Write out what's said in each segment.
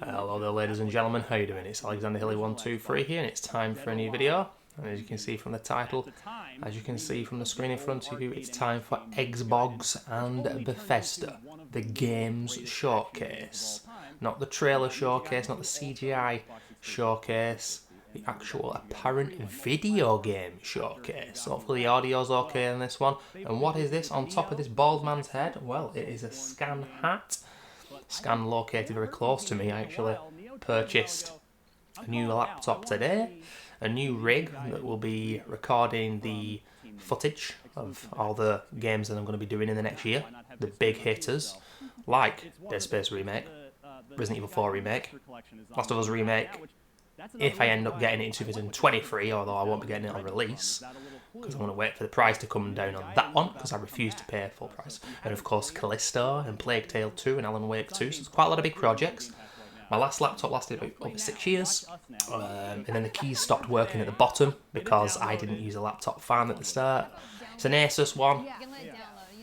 Hello there, ladies and gentlemen, how you doing? It's Alexander Hilly123 here, and it's time for a new video. And as you can see from the title, as you can see from the screen in front of you, it's time for Xbox and Bethesda, the games showcase. Not the trailer showcase, not the CGI showcase, the actual apparent video game showcase. Hopefully the audio's okay on this one. And what is this on top of this bald man's head? Well, it is a Scan hat. Scan located very close to me. I actually purchased a new laptop today, a new rig that will be recording the footage of all the games that I'm going to be doing in the next year, the big hitters, like Dead Space Remake, Resident Evil 4 Remake, Last of Us Remake, if I end up getting it in 2023, although I won't be getting it on release, because I'm going to wait for the price to come down on that one, because I refuse to pay full price. And of course Callisto and Plague Tale 2 and Alan Wake 2, so there's quite a lot of big projects. My last laptop lasted about over 6 years, and then the keys stopped working at the bottom because I didn't use a laptop fan at the start. It's an Asus one,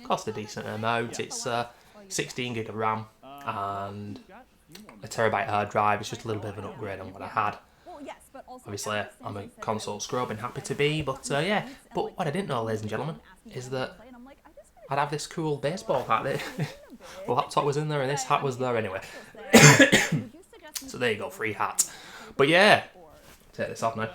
cost a decent amount. It's 16 gig of RAM and a terabyte hard drive. It's just a little bit of an upgrade on what I had. Obviously, I'm a console scrub and happy to be, but yeah. But what I didn't know, ladies and gentlemen, is that I'd have this cool baseball hat. The laptop was in there and this hat was there anyway. So there you go, free hat. But yeah, take this off now.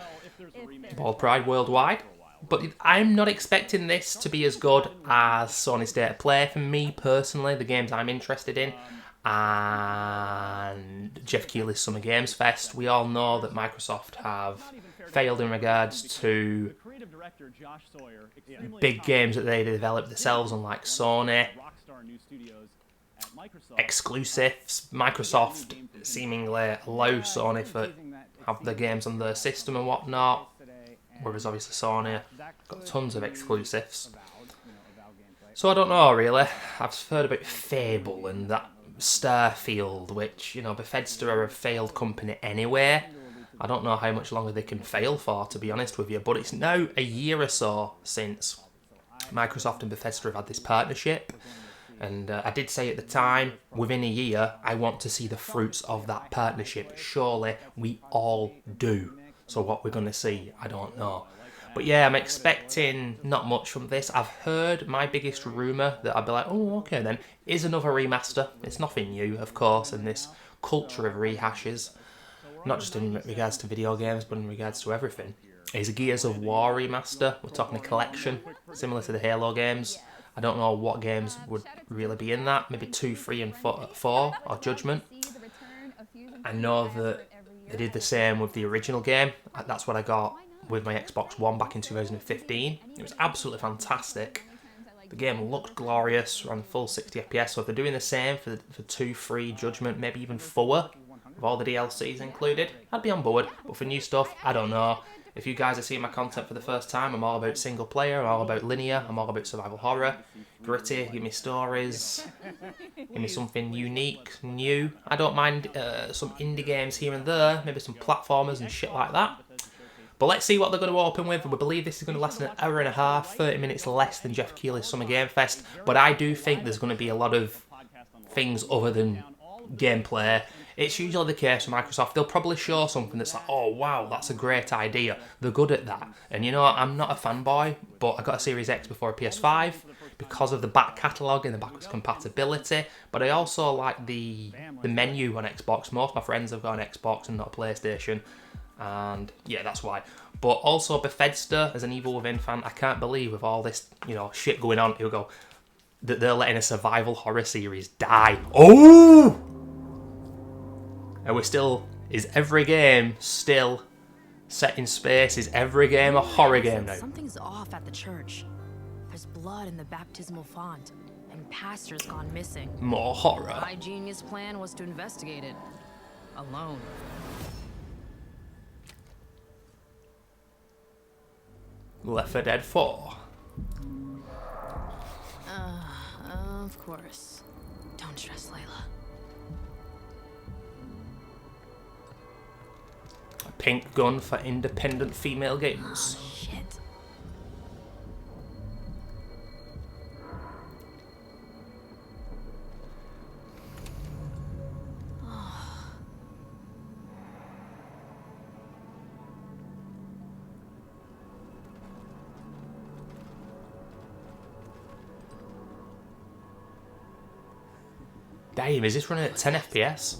Bald Pride worldwide. But I'm not expecting this to be as good as Sony's State of Play for me personally, the games I'm interested in, and Jeff Keighley's Summer Games Fest. We all know that Microsoft have failed in regards to big games that they develop themselves, unlike Sony. Exclusives. Microsoft seemingly allow Sony to have the games on their system and whatnot, whereas obviously Sony got tons of exclusives. So I don't know really. I've heard about Fable and that Starfield, which, you know, Bethesda are a failed company anyway. I don't know how much longer they can fail for, to be honest with you, but it's now a year or so since Microsoft and Bethesda have had this partnership. And I did say at the time, within a year, I want to see the fruits of that partnership. Surely we all do. So what we're going to see, I don't know. But yeah, I'm expecting not much from this. I've heard my biggest rumour that I'd be like, oh, okay then, is another remaster. It's nothing new, of course, in this culture of rehashes. Not just in regards to video games, but in regards to everything. Is a Gears of War remaster. We're talking a collection, similar to the Halo games. I don't know what games would really be in that. Maybe 2, 3 and 4 or Judgment. I know that they did the same with the original game. That's what I got with my Xbox One back in 2015. It was absolutely fantastic. The game looked glorious, ran full 60 FPS. So if they're doing the same for 2, 3, Judgment, maybe even 4, with all the DLCs included, I'd be on board. But for new stuff, I don't know. If you guys are seeing my content for the first time, I'm all about single player, I'm all about linear, I'm all about survival horror, gritty, give me stories, give me something unique, new. I don't mind some indie games here and there, maybe some platformers and shit like that. But let's see what they're going to open with. We believe this is going to last an hour and a half, 30 minutes less than Jeff Keighley's Summer Game Fest. But I do think there's going to be a lot of things other than gameplay. It's usually the case with Microsoft. They'll probably show something that's like, oh wow, that's a great idea. They're good at that. And you know, I'm not a fanboy, but I got a Series X before a PS5 because of the back catalogue and the backwards compatibility. But I also like the menu on Xbox. Most of my friends have got an Xbox and not a PlayStation. And yeah, that's why. But also Bethesda, as an Evil Within fan, I can't believe with all this, you know, shit going on, that they're letting a survival horror series die. Oh! And is every game still set in space? Is every game a horror game now? Something's off at the church. There's blood in the baptismal font, and pastor's gone missing. More horror. My genius plan was to investigate it. Alone. Left 4 Dead 4. Of course. Don't stress, Layla. A pink gun for independent female games. Shit. Damn, is this running at 10 FPS?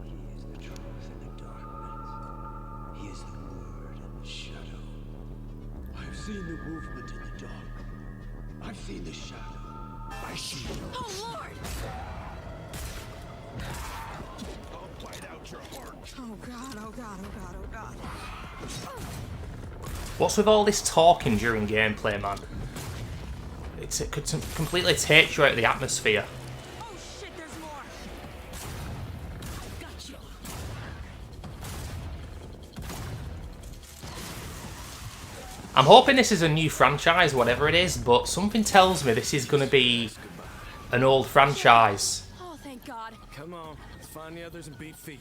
He is the truth in the darkness. He is the word in the shadow. I've seen the movement in the dark. I've seen the shadow. I see you. Oh, Lord! I'll bite out your heart. Oh, God, oh, God, oh, God, oh, God. What's with all this talking during gameplay, man? It could completely take you out of the atmosphere. Oh, shit, there's more! Gotcha! I'm hoping this is a new franchise, whatever it is, but something tells me this is going to be an old franchise. Oh, thank God. Come on, let's find the others and beat feet.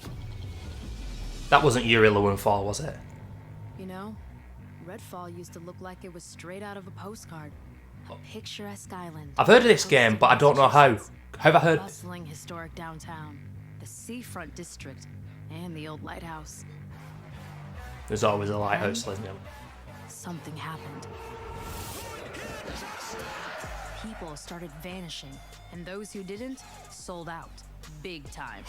That wasn't Yuri Lowenthal, was it? You know, Redfall used to look like it was straight out of a postcard. A picturesque island. I've heard of this game, but I don't know how. Have I heard? Bustling historic downtown, the seafront district, and the old lighthouse. There's always a lighthouse, isn't there? Something happened. People started vanishing, and those who didn't sold out. Big time.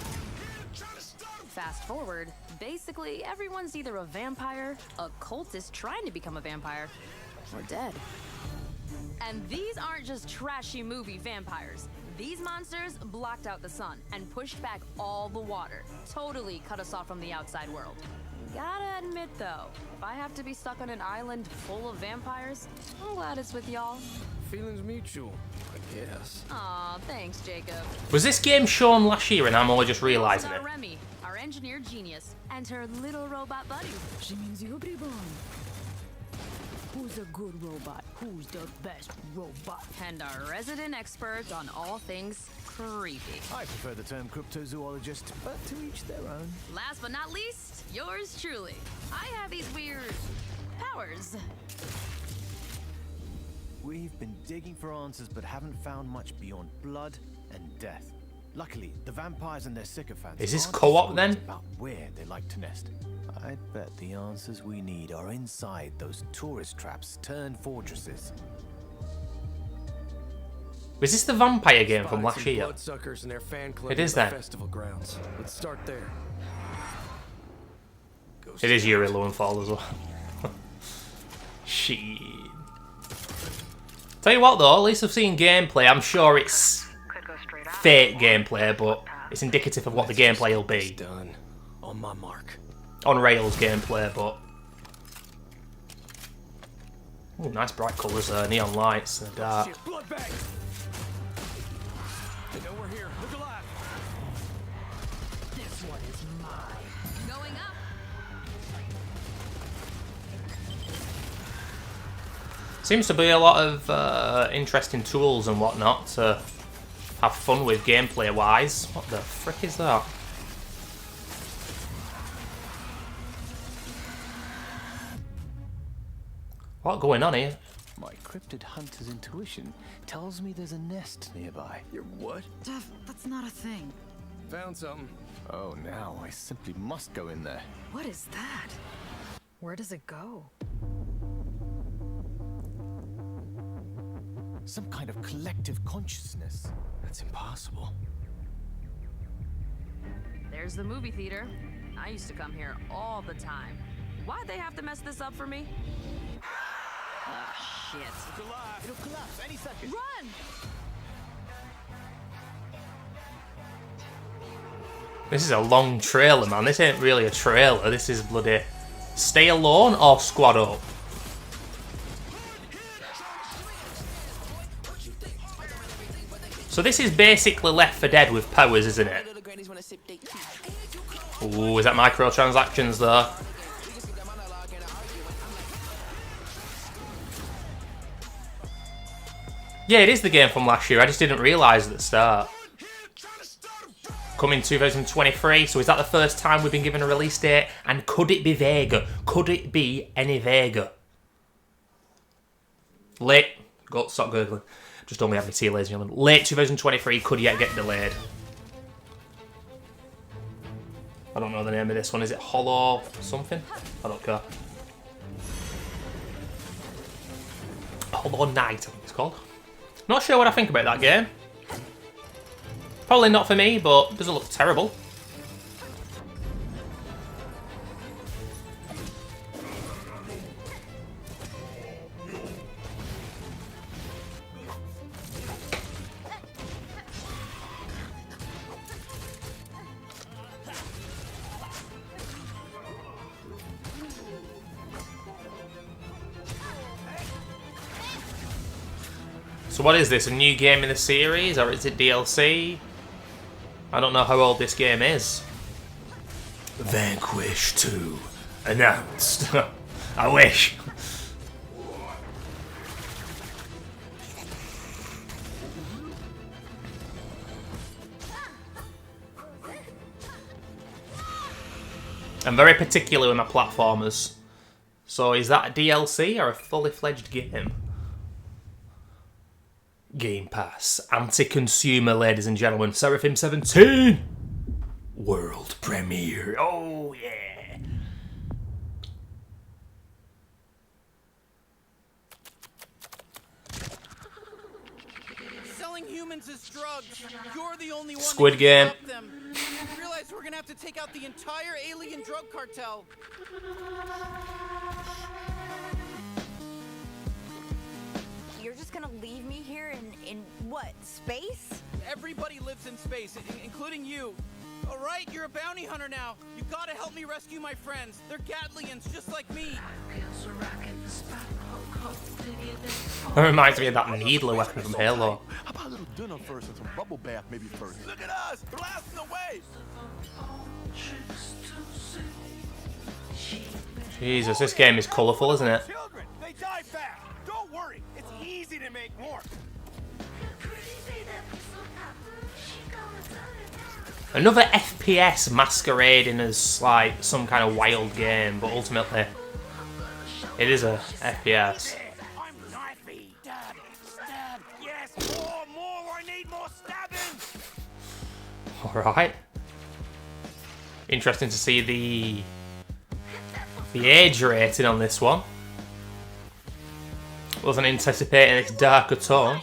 Fast forward, basically everyone's either a vampire, a cultist trying to become a vampire, or dead. And these aren't just trashy movie vampires. These monsters blocked out the sun and pushed back all the water. Totally cut us off from the outside world. Gotta admit though, if I have to be stuck on an island full of vampires, I'm glad it's with y'all. Feelings mutual, I guess. Aw, thanks, Jacob. Was this game shown last year and I'm only just realising Also it? got Remy, our engineer genius, and her little robot buddy. Who's a good robot? Who's the best robot? And our resident expert on all things creepy. I prefer the term cryptozoologist, but to each their own. Last but not least, yours truly. I have these weird powers. We've been digging for answers, but haven't found much beyond blood and death. Luckily, the vampires and their sycophants Is this aren't co-op as then? worried about where they like to nest. I'd bet the answers we need are inside those tourist traps turned fortresses. Was this the vampire game from last year? Bloodsuckers and their fan club It is near the then. festival grounds. Let's start there. It is Yuri Lowenthal as well. Shit. Tell you what though, at least I've seen gameplay. I'm sure it's fake gameplay, but it's indicative of what the gameplay will be. Done. On my mark. On rails gameplay, but... Ooh, nice bright colours there, neon lights, and dark. Shit, blood bag! They know we're here. Look alive! This one is mine. Going up. Seems to be a lot of interesting tools and whatnot to have fun with gameplay-wise. What the frick is that? What going on here? My cryptid hunter's intuition tells me there's a nest nearby. Your what? Duff, that's not a thing. Found something. Oh, now I simply must go in there. What is that? Where does it go? Some kind of collective consciousness. That's impossible. There's the movie theater. I used to come here all the time. Why'd they have to mess this up for me? Ah, shit. It'll collapse any second. Run! This is a long trailer, man. This ain't really a trailer. This is bloody Stay Alone or Squad Up. So this is basically Left 4 Dead with powers, isn't it? Ooh, is that microtransactions though? Yeah, it is the game from last year. I just didn't realise at the start. Coming 2023, so is that the first time we've been given a release date? And could it be vaguer? Could it be any vaguer? Late. Go, stop googling. Just only have me tea, ladies and gentlemen. Late 2023 could yet get delayed. I don't know the name of this one. Is it Hollow something? I don't care. Hollow Knight, I think it's called. Not sure what I think about that game. Probably not for me, but it doesn't look terrible. So what is this, a new game in the series, or is it DLC? I don't know how old this game is. Vanquish 2 announced. I wish. I'm very particular with my platformers. So is that a DLC or a fully fledged game? Game Pass. Anti-consumer, ladies and gentlemen. Seraphim 17! World premiere. Oh, yeah. Selling humans as drugs. You're the only one Squid that Game. can stop them. You realize we're gonna have to take out the entire alien drug cartel. You're just gonna leave me here in what, space? Everybody lives in space, including you. All right, you're a bounty hunter now. You gotta help me rescue my friends. They're Gatlians, just like me. That reminds me of that needler weapon from Halo. How about a little dinner first and some bubble bath maybe first? Look at us, blasting away. Jesus, this game is colourful, isn't it? Children, they die fast. Don't worry, it's easy to make more. Another FPS masquerading as like some kind of wild game, but ultimately it is a FPS. I'm knifey. Stab, stab. Yes, more. I need more stabbing. Alright. Interesting to see the age rating on this one. Wasn't anticipating its darker tone.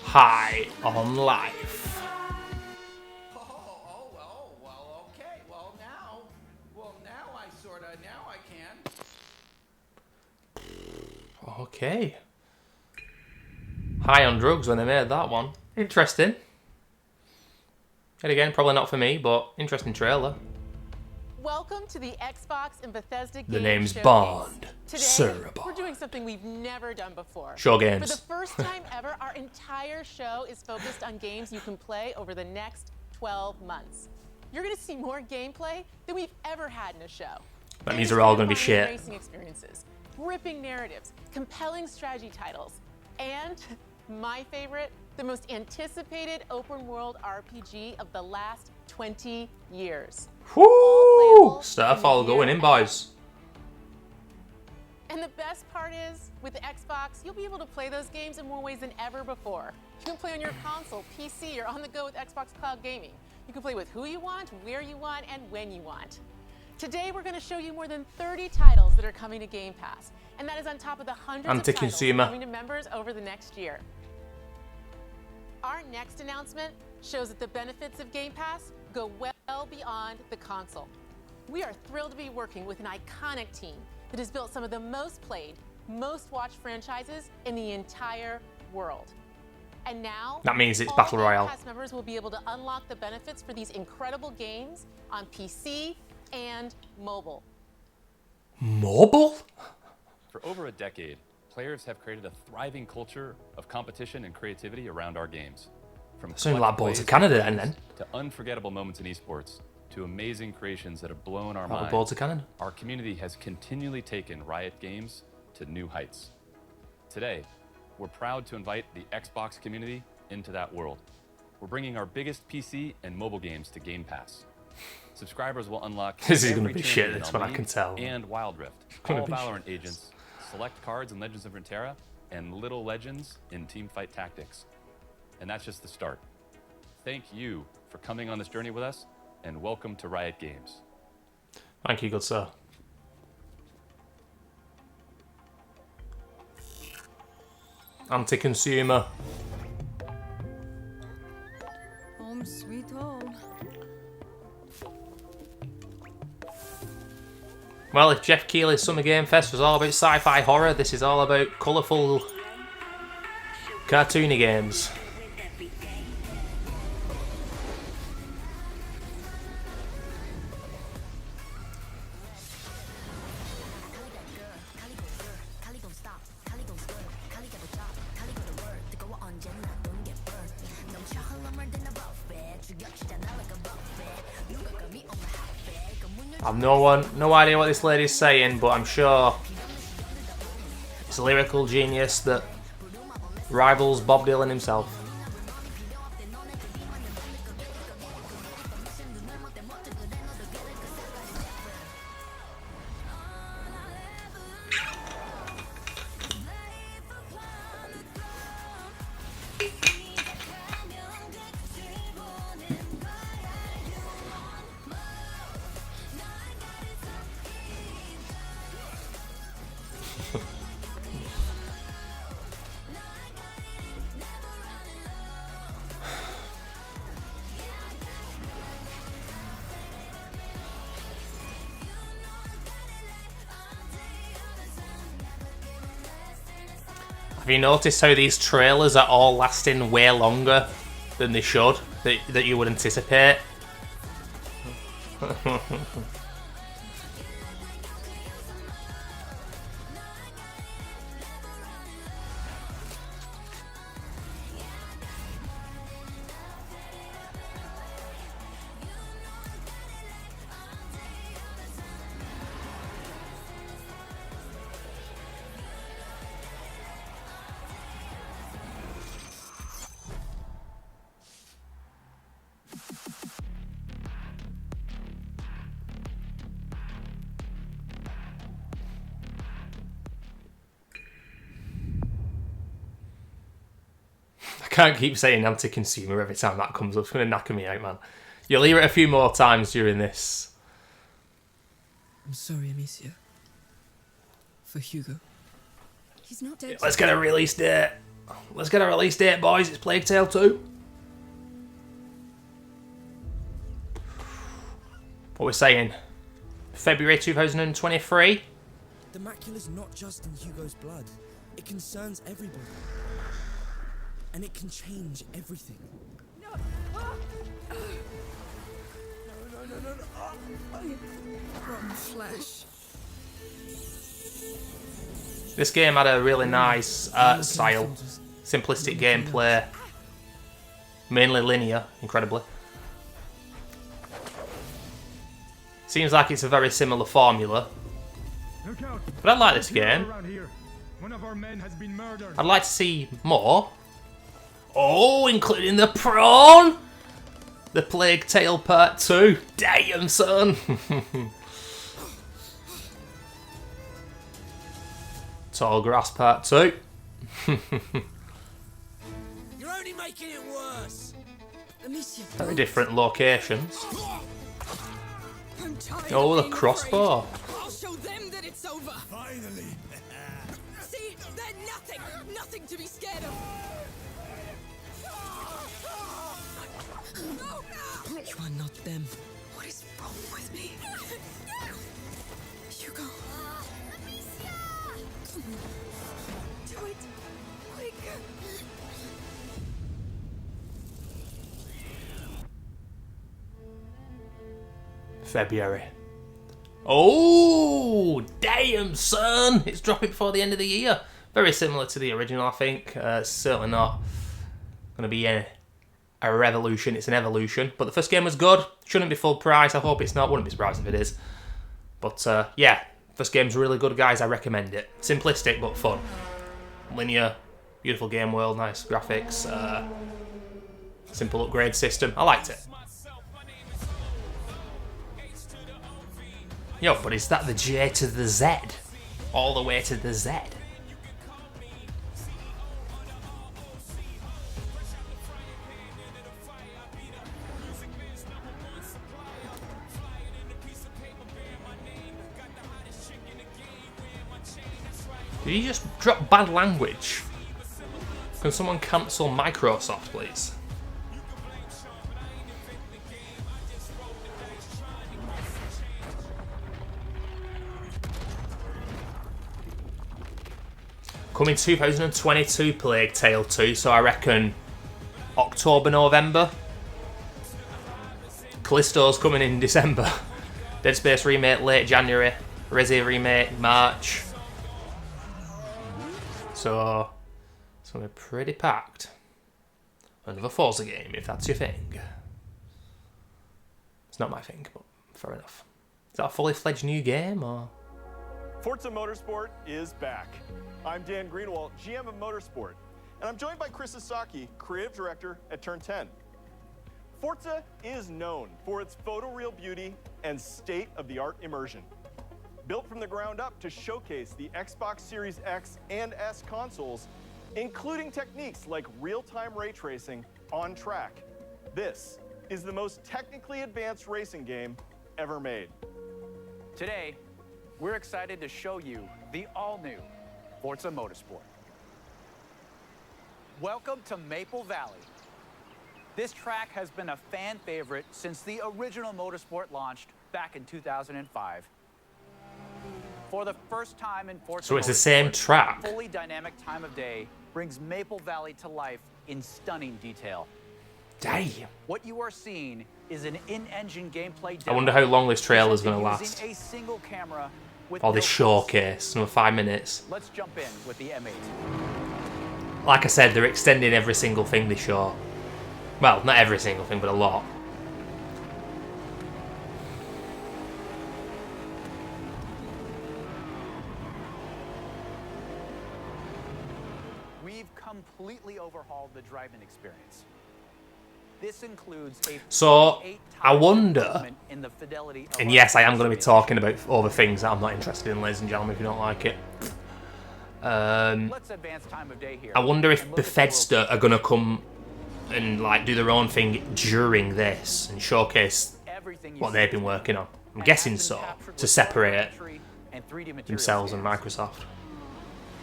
High on life. Okay. Well, now I can. Okay. High on drugs when they made that one. Interesting. Yet again, probably not for me, but interesting trailer. Welcome to the Xbox and Bethesda The Game name's Showcase. Bond. Today, Sir we're Bond. doing something we've never done before. Show For games. the first time ever, our entire show is focused on games you can play over the next 12 months. You're going to see more gameplay than we've ever had in a show. That means they're all going to be Industry-defining shit. Racing experiences, gripping narratives, compelling strategy titles, and my favorite, the most anticipated open world RPG of the last 20 years. Woo! Starfall going in, boys. And the best part is, with the Xbox, you'll be able to play those games in more ways than ever before. You can play on your console, PC, or on the go with Xbox Cloud Gaming. You can play with who you want, where you want, and when you want. Today, we're going to show you more than 30 titles that are coming to Game Pass. And that is on top of the hundreds of titles Anti-consumer. coming to members over the next year. Our next announcement shows that the benefits of Game Pass go well beyond the console. We are thrilled to be working with an iconic team that has built some of the most played, most watched franchises in the entire world. And now, That means it's all Battle Game Royale. Pass members will be able to unlock the benefits for these incredible games on PC and mobile. Mobile? For over a decade, players have created a thriving culture of competition and creativity around our games. From Sounded like collective Balls of plays Canada and then. games to unforgettable moments in esports, to amazing creations that have blown our Like minds. Balls of Canada. Our community has continually taken Riot Games to new heights. Today, we're proud to invite the Xbox community into that world. We're bringing our biggest PC and mobile games to Game Pass. Subscribers will unlock This is gonna every be shit, champion this on one, I League can tell. and Wild Rift, Gonna all be Valorant agents, select cards in Legends of Runeterra, and little legends in Teamfight Tactics. And that's just the start. Thank you for coming on this journey with us, and welcome to Riot Games. Thank you, good sir. Anti-consumer. Home sweet home. Well, if Jeff Keighley's Summer Game Fest was all about sci-fi horror, this is all about colourful, cartoony games. I've no idea what this lady's saying, but I'm sure it's a lyrical genius that rivals Bob Dylan himself. Have you noticed how these trailers are all lasting way longer than they should, that you would anticipate? I can't keep saying anti-consumer every time that comes up. It's going to knacker me out, man. You'll hear it a few more times during this. I'm sorry, Amicia. For Hugo. He's not dead. Let's get a release date. Let's get a release date, boys. It's Plague Tale 2. What we're saying? February 2023? The macula's not just in Hugo's blood. It concerns everybody. And it can change everything. No! Rotten flesh. This game had a really nice art style, simplistic gameplay, mainly linear, incredibly. Seems like it's a very similar formula, but I like this game. I'd like to see more. Oh, including the prawn! The Plague Tale Part 2. Damn, son! Tall Grass Part 2. You're only making it worse. Amicia, Very different locations. I'm tired Oh, of the being crossbar. afraid. I'll show them that it's over. Finally. See, they're nothing to be scared of. You are not them. What is wrong with me? Hugo. Do it. Quick. February. Oh, damn, son! It's dropping before the end of the year. Very similar to the original, I think. Certainly not going to be a revolution. It's an evolution. But the first game was good. Shouldn't be full price. I hope it's not. Wouldn't be surprised if it is. But yeah, first game's really good, guys. I recommend it. Simplistic but fun. Linear, beautiful game world, nice graphics, simple upgrade system. I liked it. Yo, but is that the J to the Z? All the way to the Z? Did he just drop bad language? Can someone cancel Microsoft, please? Coming 2022, Plague Tale 2, so I reckon October, November. Callisto's coming in December. Dead Space remake late January. Resi remake March. So it's going to be pretty packed. Another Forza game, if that's your thing. It's not my thing, but fair enough. Is that a fully fledged new game, or? Forza Motorsport is back. I'm Dan Greenwald, GM of Motorsport, and I'm joined by Chris Sasaki, Creative Director at Turn 10. Forza is known for its photoreal beauty and state-of-the-art immersion. Built from the ground up to showcase the Xbox Series X and S consoles, including techniques like real-time ray tracing on track. This is the most technically advanced racing game ever made. Today, we're excited to show you the all-new Forza Motorsport. Welcome to Maple Valley. This track has been a fan favorite since the original Motorsport launched back in 2005. For the first time in Forza So it's the same track. fully dynamic time of day brings Maple Valley to life in stunning detail. Damn. What you are seeing is an in-engine gameplay I demo wonder how long this trailer is going to presented last. using a single camera with Or this no showcase, another 5 minutes. Let's jump in with the M8. Like I said, they're extending every single thing they show. Well, not every single thing, but a lot. We've completely overhauled the driving experience. This includes a So, 48 I wonder, improvement in the fidelity of and our yes, I am going to be simulation. talking about other things that I'm not interested in, ladies and gentlemen, if you don't like it. Let's advance time of day here. I wonder if and look at the Bethesda are going to come and like do their own thing during this and showcase everything you what see they've been working on. I'm guessing so, to separate and 3D material themselves and scans. Microsoft.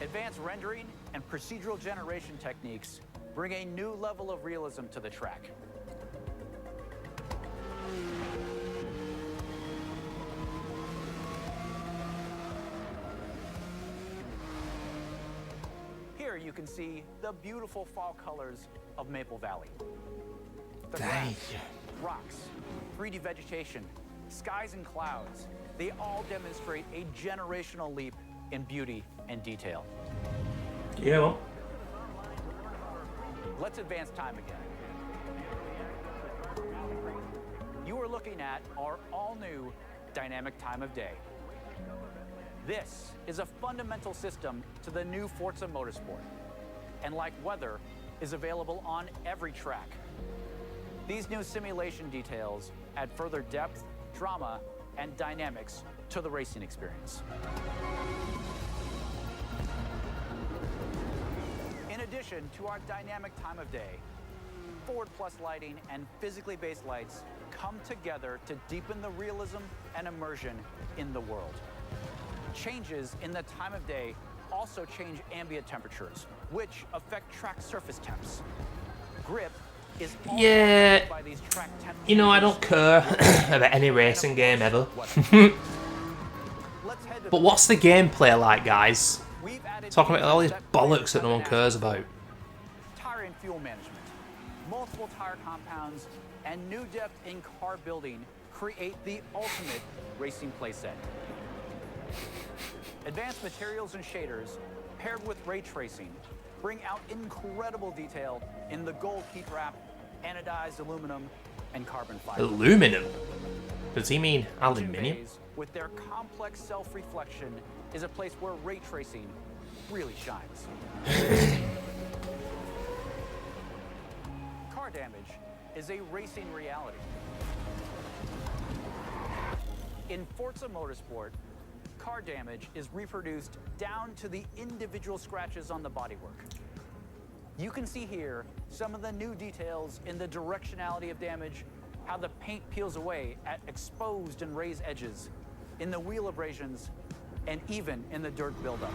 Advanced rendering and procedural generation techniques bring a new level of realism to the track. Here you can see the beautiful fall colors of Maple Valley. The grass, rocks, 3D vegetation, skies and clouds, they all demonstrate a generational leap in beauty and detail. Yeah, well. Let's advance time again. You are looking at our all-new dynamic time of day. This is a fundamental system to the new Forza Motorsport, and like weather, is available on every track. These new simulation details add further depth, drama, and dynamics to the racing experience. In addition to our dynamic time of day, Forward Plus lighting and physically based lights come together to deepen the realism and immersion in the world. Changes in the time of day also change ambient temperatures, which affect track surface temps. Grip is also Yeah, by these track temp you know, I changes. don't care about any racing game ever. But what's the gameplay like, guys? Talking about all these bollocks that no one cares about. Tire and fuel management, multiple tire compounds, and new depth in car building create the ultimate racing playset. Advanced materials and shaders, paired with ray tracing, bring out incredible detail in the gold heat wrap, anodized aluminum, and carbon fiber. Aluminum? Does he mean Engine aluminium? bays, with their complex self-reflection, is a place where ray tracing really shines. Car damage is a racing reality. In Forza Motorsport, car damage is reproduced down to the individual scratches on the bodywork. You can see here some of the new details in the directionality of damage, how the paint peels away at exposed and raised edges, in the wheel abrasions, and even in the dirt buildup.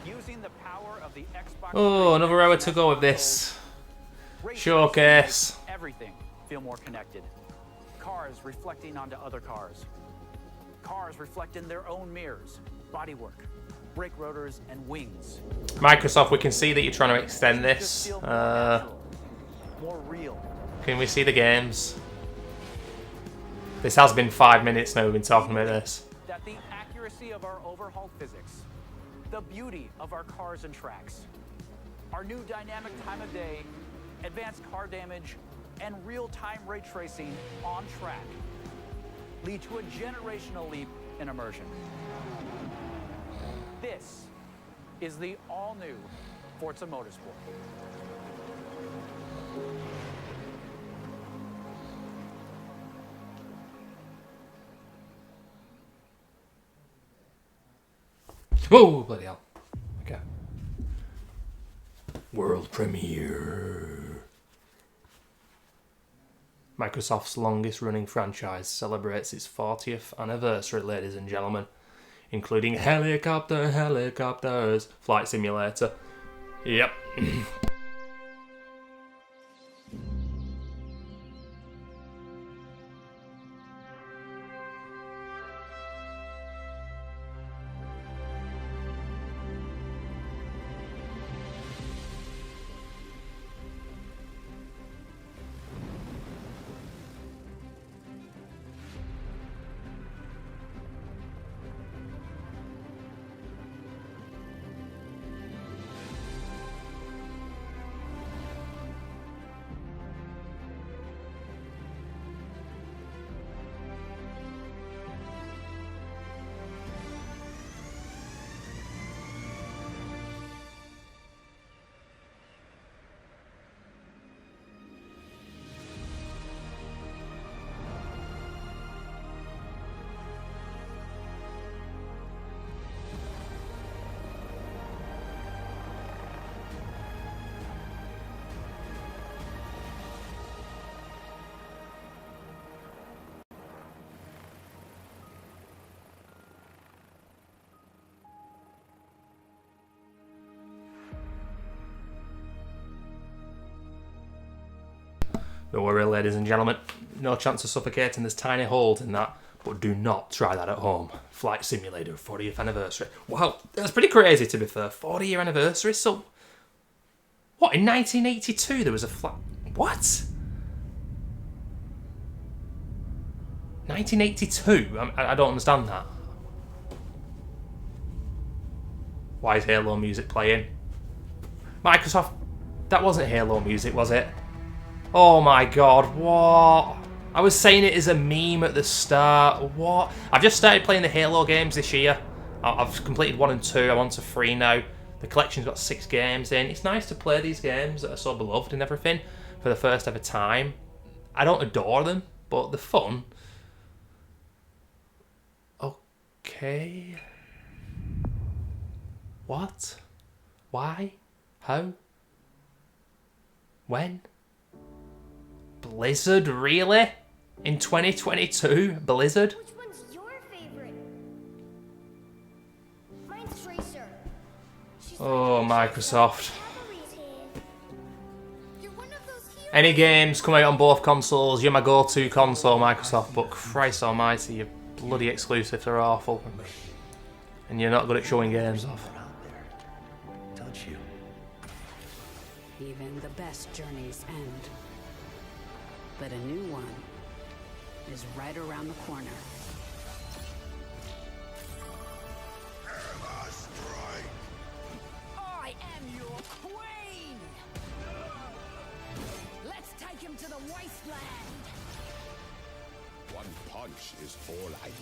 Using the power of the Xbox. Oh, another hour to go with this showcase. Everything feel more connected. Cars reflecting onto other cars. Cars reflect in their own mirrors, bodywork, brake rotors, and wings. Microsoft, we can see that you're trying to extend this. More real. Can we see the games? This has been 5 minutes now we've been talking about this. That the accuracy of our overhauled physics, the beauty of our cars and tracks, our new dynamic time of day, advanced car damage, and real-time ray tracing on track lead to a generational leap in immersion. This is the all-new Forza Motorsport. Whoa, bloody hell. Okay. World premiere. Microsoft's longest running franchise celebrates its 40th anniversary, ladies and gentlemen, including helicopters, Flight Simulator. Yep. Don't worry, ladies and gentlemen, no chance of suffocating. There's tiny holes in that, but do not try that at home. Flight Simulator 40th anniversary. Wow, that's pretty crazy to be fair. 40-year anniversary, so... What, in 1982 there was a flight... What? 1982? I don't understand that. Why is Halo music playing? Microsoft, that wasn't Halo music, was it? Oh my god, what? I was saying it as a meme at the start. What? I've just started playing the Halo games this year. I've completed 1 and 2. I'm on to 3 now. The collection's got 6 games in. It's nice to play these games that are so beloved and everything for the first ever time. I don't adore them, but they're fun. Okay. What? Why? How? When? Blizzard, really? In 2022? Blizzard? Which one's your favorite? Mine's Tracer. Oh, Microsoft. Any games come out on both consoles, you're my go-to console, Microsoft, but Christ almighty, your bloody exclusives are awful. And you're not good at showing games off. Don't you? Even the best journeys end. But a new one is right around the corner. I am your queen! Let's take him to the wasteland! One punch is all I need.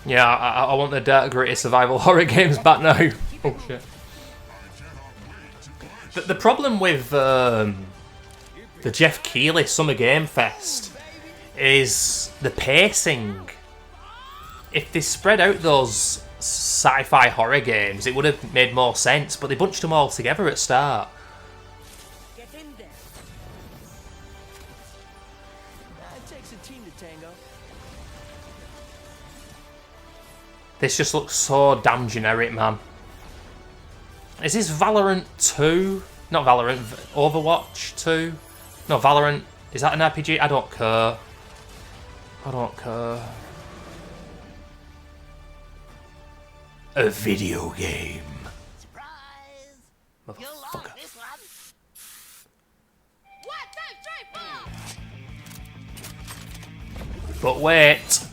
Yeah, I want the Dark Gritty survival horror games back now. Oh shit. The problem with the Jeff Keighley Summer Game Fest is the pacing. If they spread out those sci-fi horror games, it would have made more sense, but they bunched them all together at start. Get in there. It takes a team to tango. This just looks so damn generic, man. Is this Valorant 2? Not Valorant, Overwatch 2? No, Valorant. Is that an RPG? I don't care. I don't care. A video game. Surprise! Motherfucker. You'll love this one. 1, 2, 3, 4. But wait,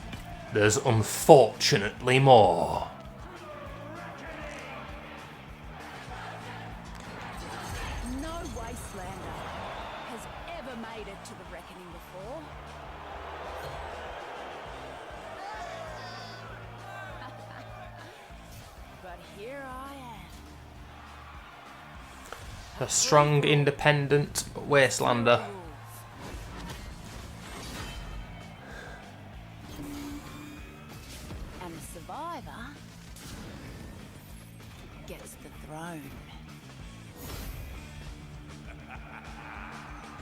there's unfortunately more. No wastelander has ever made it to the reckoning before. But here I am. A strong, independent wastelander. And the survivor gets the throne.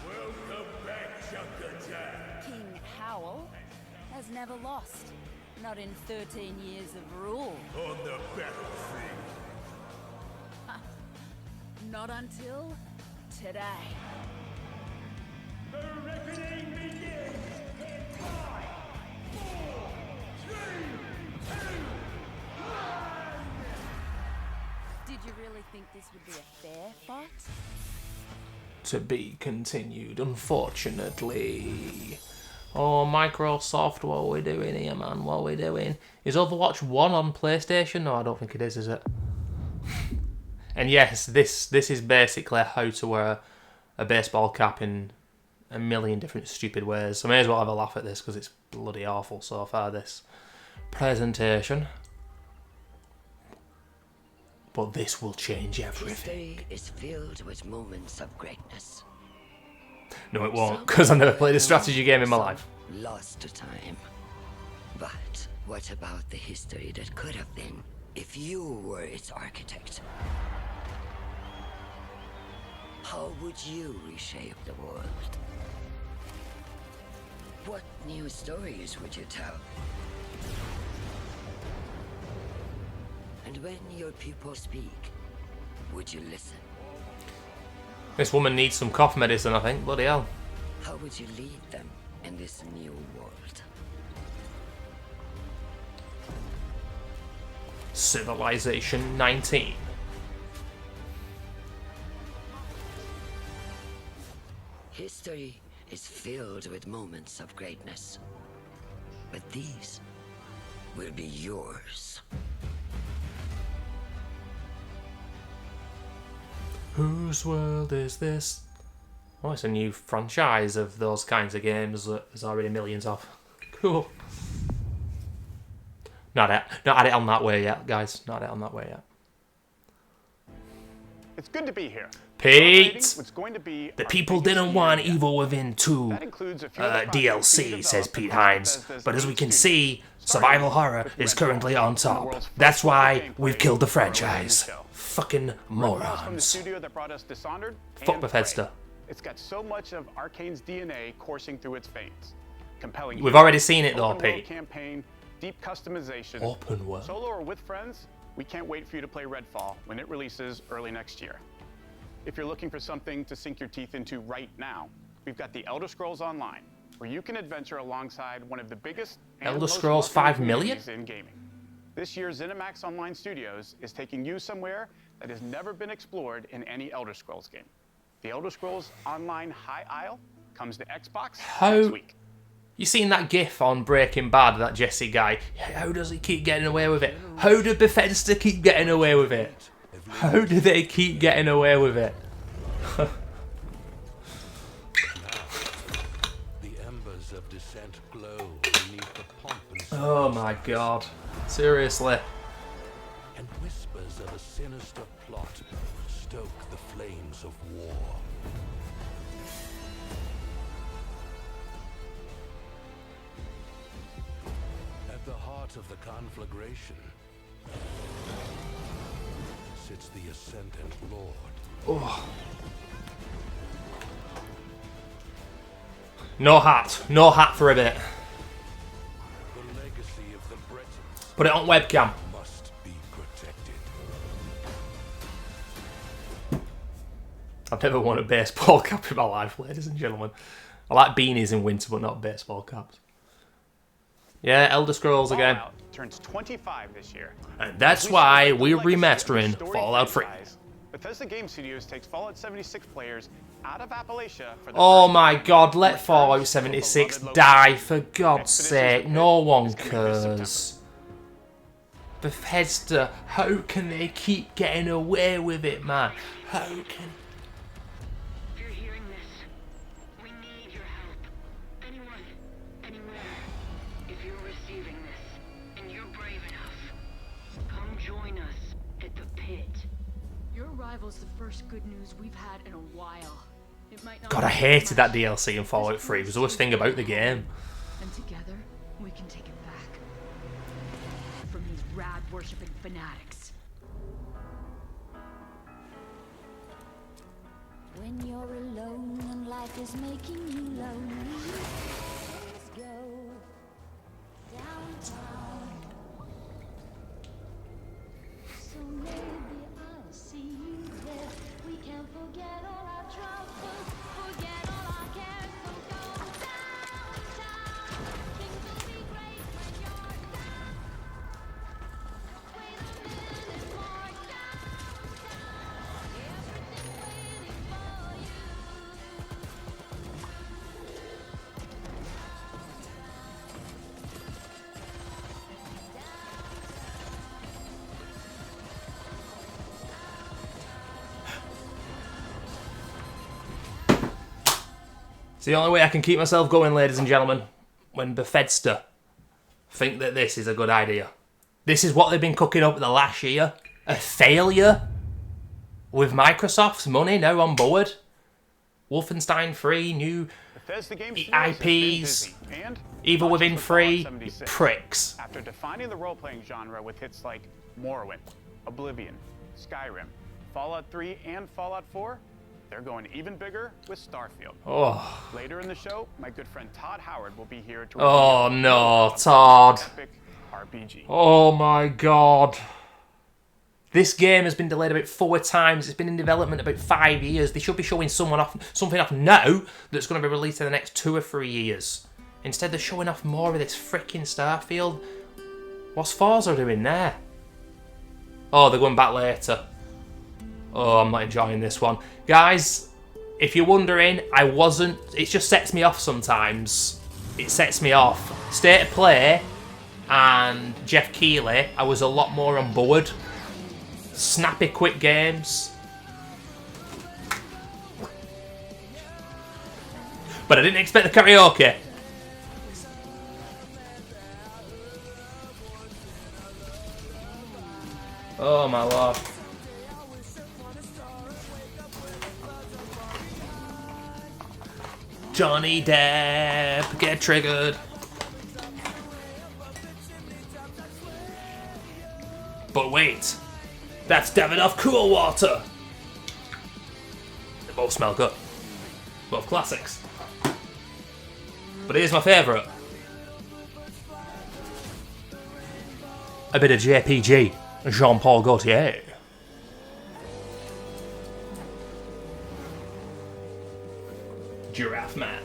Welcome back, Chunkajack. King Howell has never lost. Not in 13 years of rule. On the battlefield. Not until today. The reckoning begins in 5, 4, 3, 2, 1. Did you really think this would be a fair fight? To be continued, unfortunately. Oh, Microsoft, what are we doing here, man? What are we doing? Is Overwatch 1 on PlayStation? No, I don't think it is it? And yes, this is basically how to wear a baseball cap in a million different stupid ways. I may as well have a laugh at this because it's bloody awful so far, this presentation. But this will change everything. History is filled with moments of greatness. No, it won't, because I've never played a strategy game in my life. Lost to time. But what about the history that could have been if you were its architect? How would you reshape the world? What new stories would you tell? And when your people speak, would you listen? This woman needs some cough medicine, I think. Bloody hell. How would you lead them in this new world? Civilization 19. History is filled with moments of greatness. But these will be yours. Whose world is this? Oh, it's a new franchise of those kinds of games that there's already millions of. Cool. Not at it on that way yet, guys. Not at it on that way yet. It's good to be here. Pete! It's going to be The people didn't want Evil Within 2 DLC, says Pete Hines. But as we can see, survival horror is currently on top. That's why we've killed the franchise. Fucking morons. The studio that brought us Dishonored. Fuck Bethesda. It's got so much of Arcane's DNA coursing through its veins. Compelling. We've already seen it though, open world Pete. Campaign, deep customization. Open world. Solo or with friends, we can't wait for you to play Redfall when it releases early next year. If you're looking for something to sink your teeth into right now, we've got the Elder Scrolls Online, where you can adventure alongside one of the biggest and Elder most Scrolls welcoming 5 million? communities in gaming. This year, ZeniMax Online Studios is taking you somewhere that has never been explored in any Elder Scrolls game. The Elder Scrolls Online High Isle comes to Xbox next week. You seen that gif on Breaking Bad, that Jesse guy? How does he keep getting away with it? How do Bethesda keep getting away with it? How do they keep getting away with it? The embers of dissent glow beneath the pomp and Oh my god. Seriously. and whispers of a sinister plot stoke the flames of war. At the heart of the conflagration Sits the Ascendant Lord. Oh. No hat. No hat for a bit. The legacy of the Bretons Put it on webcam. must be protected. I've never worn a baseball cap in my life, ladies and gentlemen. I like beanies in winter, but not baseball caps. Yeah, Elder Scrolls again. Fallout turns 25 this year. And that's why we're remastering Fallout 3. Bethesda Game Studios takes Fallout 76 players out of Appalachia for the Oh my god, let Fallout 76 die, for God's sake. No one cares. Bethesda, how can they keep getting away with it, man? How can... If you're hearing this, we need your help. Anyone, anywhere. If you're receiving this, and you're brave enough, come join us at the pit. Your arrival's the first good news we've had in a while. It might not God, I hated that DLC in Fallout 3. It was the worst thing about the game. And together, we can take it back. From these rad-worshipping fanatics. When you're alone and life is making you lonely, let's go downtown. So maybe I'll see you there. We can forget all our troubles, forget all our cares. So go downtown. Things will be great when you're down. Wait a minute more downtown. Everything's waiting for you. It's the only way I can keep myself going, ladies and gentlemen, when Bethesda think that this is a good idea. This is what they've been cooking up the last year. A failure with Microsoft's money now on board. Wolfenstein 3, new Bethesda Game Studios IPs, has been busy, and Evil not Within just with 3, Fallout 76. pricks. After defining the role-playing genre with hits like Morrowind, Oblivion, Skyrim, Fallout 3, and Fallout 4, they're going even bigger with Starfield. Oh. Later in the show, my good friend Todd Howard will be here to Oh review no, Todd. epic RPG. Oh my god. This game has been delayed about 4 times. It's been in development about 5 years. They should be showing something off now that's going to be released in the next 2 or 3 years. Instead, they're showing off more of this freaking Starfield. What's Forza doing there? Oh, they're going back later. Oh, I'm not enjoying this one. Guys, if you're wondering, I wasn't... It just sets me off sometimes. It sets me off. State of Play and Jeff Keighley, I was a lot more on board. Snappy, quick games. But I didn't expect the karaoke. Oh my lord. Johnny Depp, get triggered. But wait, that's Davidoff Cool Water. They both smell good. Both classics. But here's my favourite. A bit of JPG, Jean-Paul Gaultier. Giraffe Man.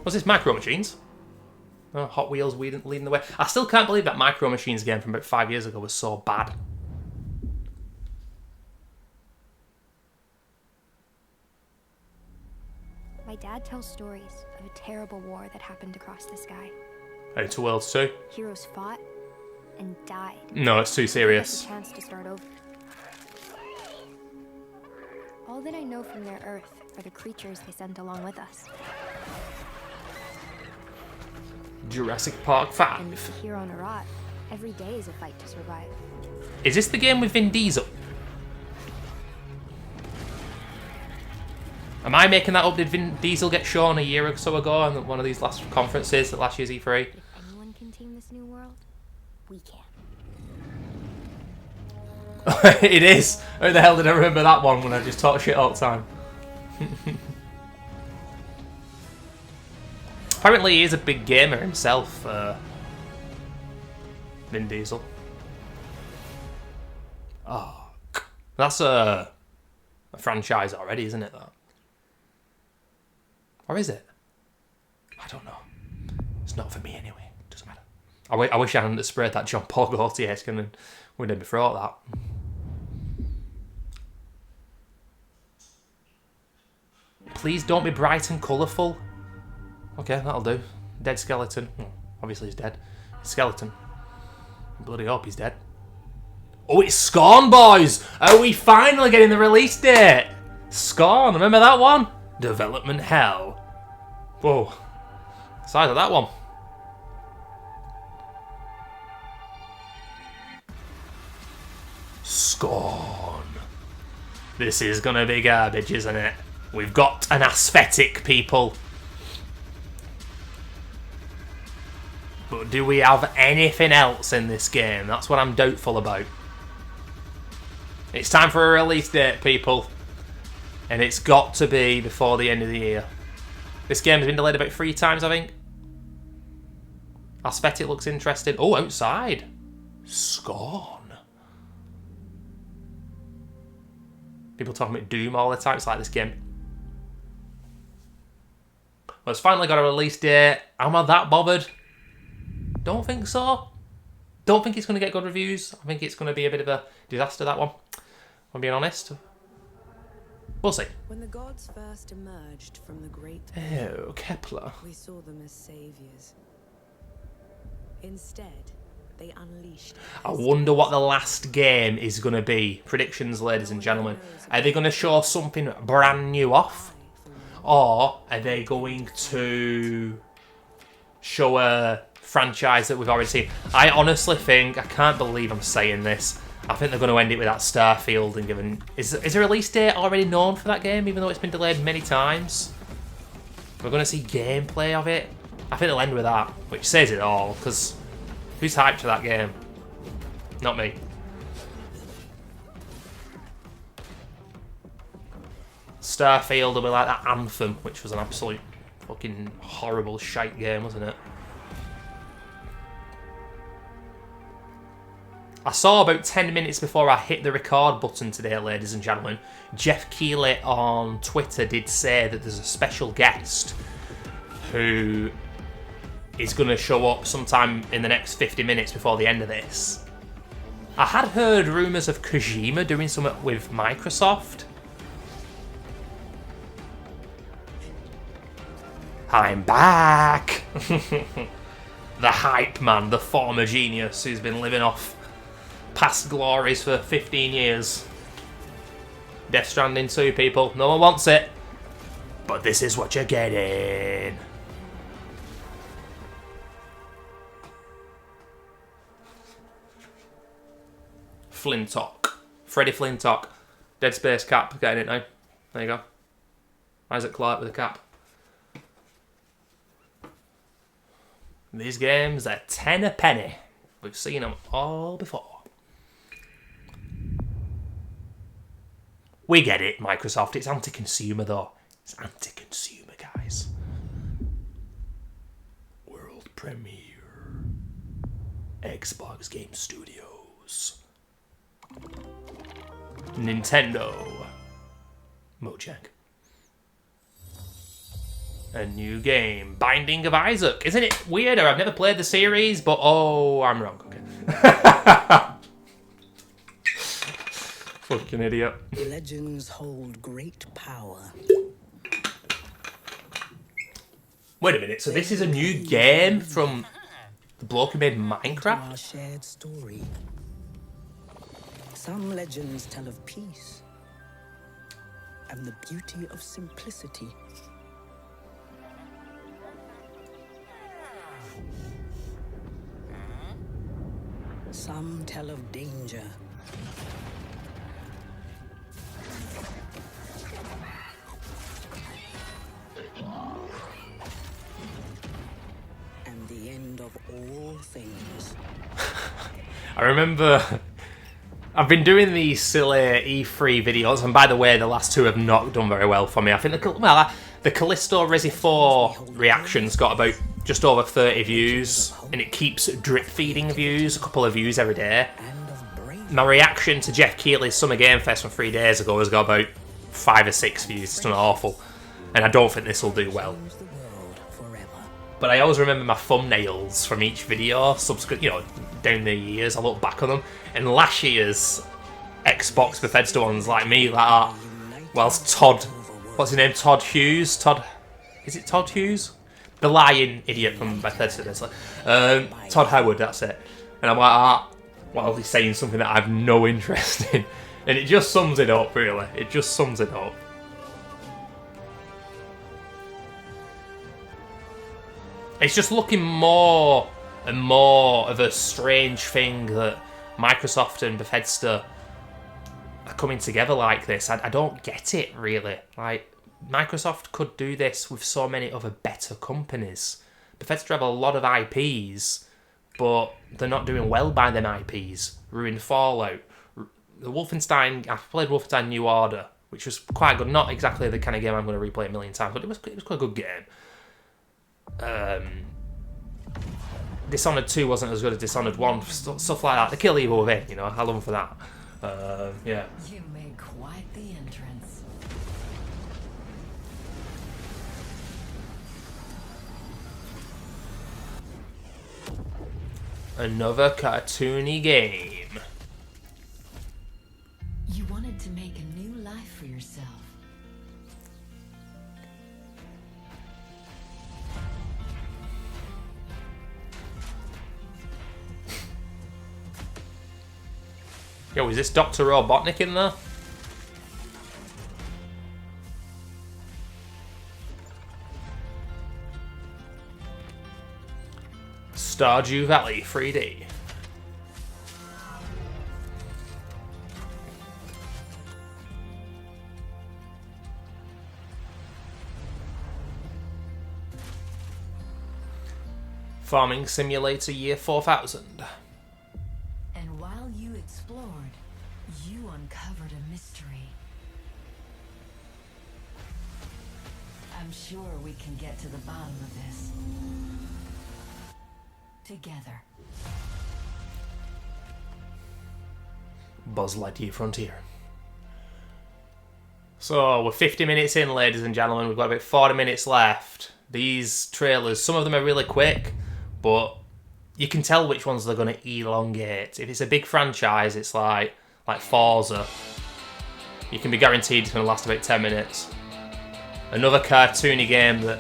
Was this Micro Machines? Oh, Hot Wheels leading the way. I still can't believe that Micro Machines game from about 5 years ago was so bad. My dad tells stories of a terrible war that happened across the sky. Outer Worlds 2? Heroes fought and died. No, it's too serious. They had the chance to start over. All that I know from their Earth are the creatures they sent along with us. Jurassic Park 5. And here on Arat, every day is a fight to survive. Is this the game with Vin Diesel? Am I making that up? Did Vin Diesel get shown a year or so ago on one of these last conferences at last year's E3? If anyone can tame this new world, we can. It is. Who the hell did I remember that one when I just talk shit all the time? Apparently he is a big gamer himself, Vin Diesel. Oh, that's a franchise already, isn't it, that? Or is it? I don't know. It's not for me anyway. Doesn't matter. I wish I hadn't sprayed that John Paul Gaultier skin and we'd have before that. Please don't be bright and colourful. Okay, that'll do. Dead skeleton. Well, obviously he's dead. Skeleton. Bloody hope he's dead. Oh, it's Scorn, boys! Are we finally getting the release date? Scorn, remember that one? Development hell. Whoa. Size of that one. Scorn. This is gonna be garbage, isn't it? We've got an aesthetic, people. But do we have anything else in this game? That's what I'm doubtful about. It's time for a release date, people. And it's got to be before the end of the year. This game has been delayed about 3 times, I think. Aesthetic looks interesting. Oh, outside. Scorn. People talking about Doom all the time. It's like this game. Well, it's finally got a release date. Am I that bothered? Don't think so. Don't think it's going to get good reviews. I think it's going to be a bit of a disaster, that one. If I'm being honest. We'll see. When the gods first emerged from the great Oh, Kepler. we saw them as saviors. Instead, they unleashed. I wonder what the last game is going to be. Predictions, ladies and gentlemen. Are they going to show something brand new off? Or are they going to show a franchise that we've already seen? I honestly think, I can't believe I'm saying this, I think they're going to end it with that Starfield and given... Is a release date already known for that game, even though it's been delayed many times? We're going to see gameplay of it. I think they'll end with that, which says it all, because who's hyped for that game? Not me. Starfield will be like that Anthem, which was an absolute fucking horrible shite game, wasn't it? I saw about 10 minutes before I hit the record button today, ladies and gentlemen, Jeff Keighley on Twitter did say that there's a special guest who is going to show up sometime in the next 50 minutes before the end of this. I had heard rumours of Kojima doing something with Microsoft. I'm back! The hype man, the former genius who's been living off past glories for 15 years. Death Stranding 2, people. No one wants it. But this is what you're getting. Flintock. Freddie Flintock. Dead Space cap. Getting it now. There you go. Isaac Clarke with a cap. These games are 10 a penny. We've seen them all before. We get it, Microsoft. It's anti-consumer, though. It's anti-consumer, guys. World premiere. Xbox Game Studios. Nintendo. Mojang. A new game. Binding of Isaac. Isn't it weird? I've never played the series, but oh, I'm wrong. Okay. Fucking idiot. Legends hold great power. Wait a minute, so this is a new game from the bloke who made Minecraft? Our shared story. Some legends tell of peace and the beauty of simplicity. Some tell of danger. And the end of all things. I remember I've been doing these silly E3 videos, and by the way, the last two have not done very well for me. I think the Callisto Resi 4 reaction's got about just over 30 views, and it keeps drip feeding views, a couple of views every day. My reaction to Jeff Keighley's Summer Game Fest from 3 days ago has got about 5 or 6 views. It's done awful, and I don't think this will do well. But I always remember my thumbnails from each video, down the years. I look back on them, and last year's Xbox Bethesda ones, like me, like that. Whilst Todd, what's his name? Todd Hughes. Is it Todd Hughes? The lying idiot from Bethesda. It's like, Todd Howard. That's it. And I'm like, while he's saying something that I have no interest in, and it just sums it up. Really, it just sums it up. It's just looking more and more of a strange thing that Microsoft and Bethesda are coming together like this. I don't get it, really. Like, Microsoft could do this with so many other better companies. Bethesda have a lot of IPs, but they're not doing well by them IPs. Ruined Fallout. The Wolfenstein, I've played Wolfenstein New Order, which was quite good. Not exactly the kind of game I'm going to replay a million times, but it was quite a good game. Dishonored 2 wasn't as good as Dishonored 1, stuff like that. The Kill Evil within, I love them for that. Yeah. You made quite the entrance. Another cartoony game. You wanted to make a new life for yourself. Yo, is this Dr. Robotnik in there? Stardew Valley 3D. Farming Simulator Year 4000. And while you explored, you uncovered a mystery. I'm sure we can get to the bottom of this. Together. Buzz Lightyear Frontier. So, we're 50 minutes in, ladies and gentlemen. We've got about 40 minutes left. These trailers, some of them are really quick, but you can tell which ones they're going to elongate. If it's a big franchise, it's like Forza. You can be guaranteed it's going to last about 10 minutes. Another cartoony game that...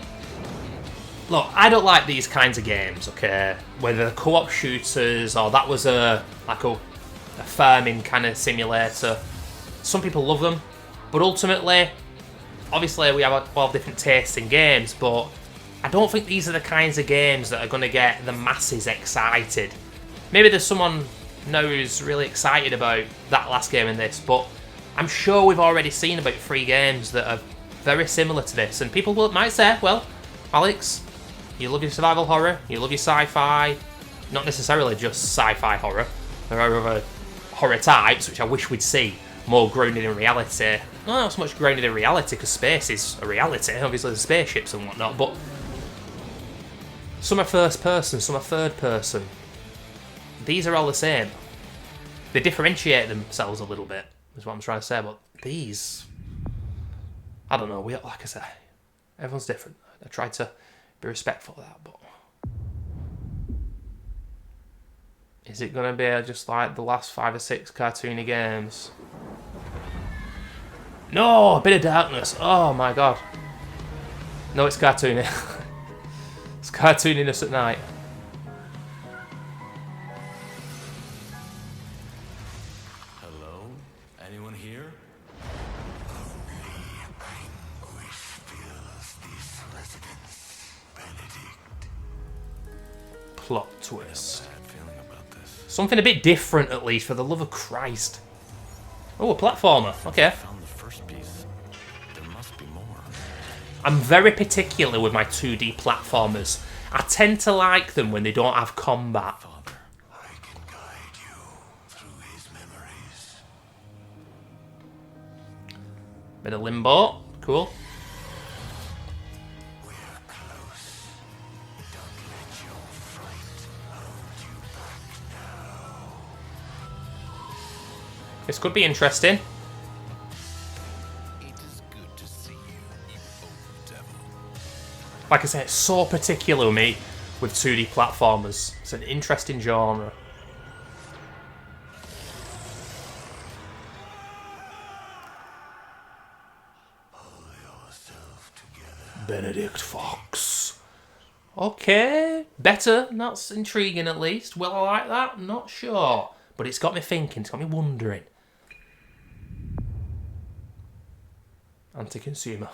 Look, I don't like these kinds of games, okay? Whether they're co-op shooters or that was a farming kind of simulator. Some people love them, but ultimately, obviously we have 12 different tastes in games, but I don't think these are the kinds of games that are going to get the masses excited. Maybe there's someone now who's really excited about that last game in this, but I'm sure we've already seen about 3 games that are very similar to this, and people might say, well, Alex, you love your survival horror, you love your sci-fi, not necessarily just sci-fi horror. There are other horror types which I wish we'd see more grounded in reality. Not so much grounded in reality because space is a reality, obviously there's spaceships and whatnot, but some are first person, some are third person. These are all the same. They differentiate themselves a little bit, is what I'm trying to say, but these, I don't know, like I say, everyone's different. I try to be respectful of that, but is it going to be just like the last 5 or 6 cartoony games? No, a bit of darkness. Oh my god. No, it's cartoony. It's cartooniness at night. Hello? Anyone here? Plot twist. Something a bit different, at least, for the love of Christ. Oh, a platformer. Okay. I'm very particular with my 2D platformers. I tend to like them when they don't have combat. Bit of limbo, cool. This could be interesting. Like I said, it's so particular with me with 2D platformers. It's an interesting genre. Benedict Fox. Okay, better. That's intriguing at least. Will I like that? Not sure. But it's got me thinking, it's got me wondering. Anti-consumer.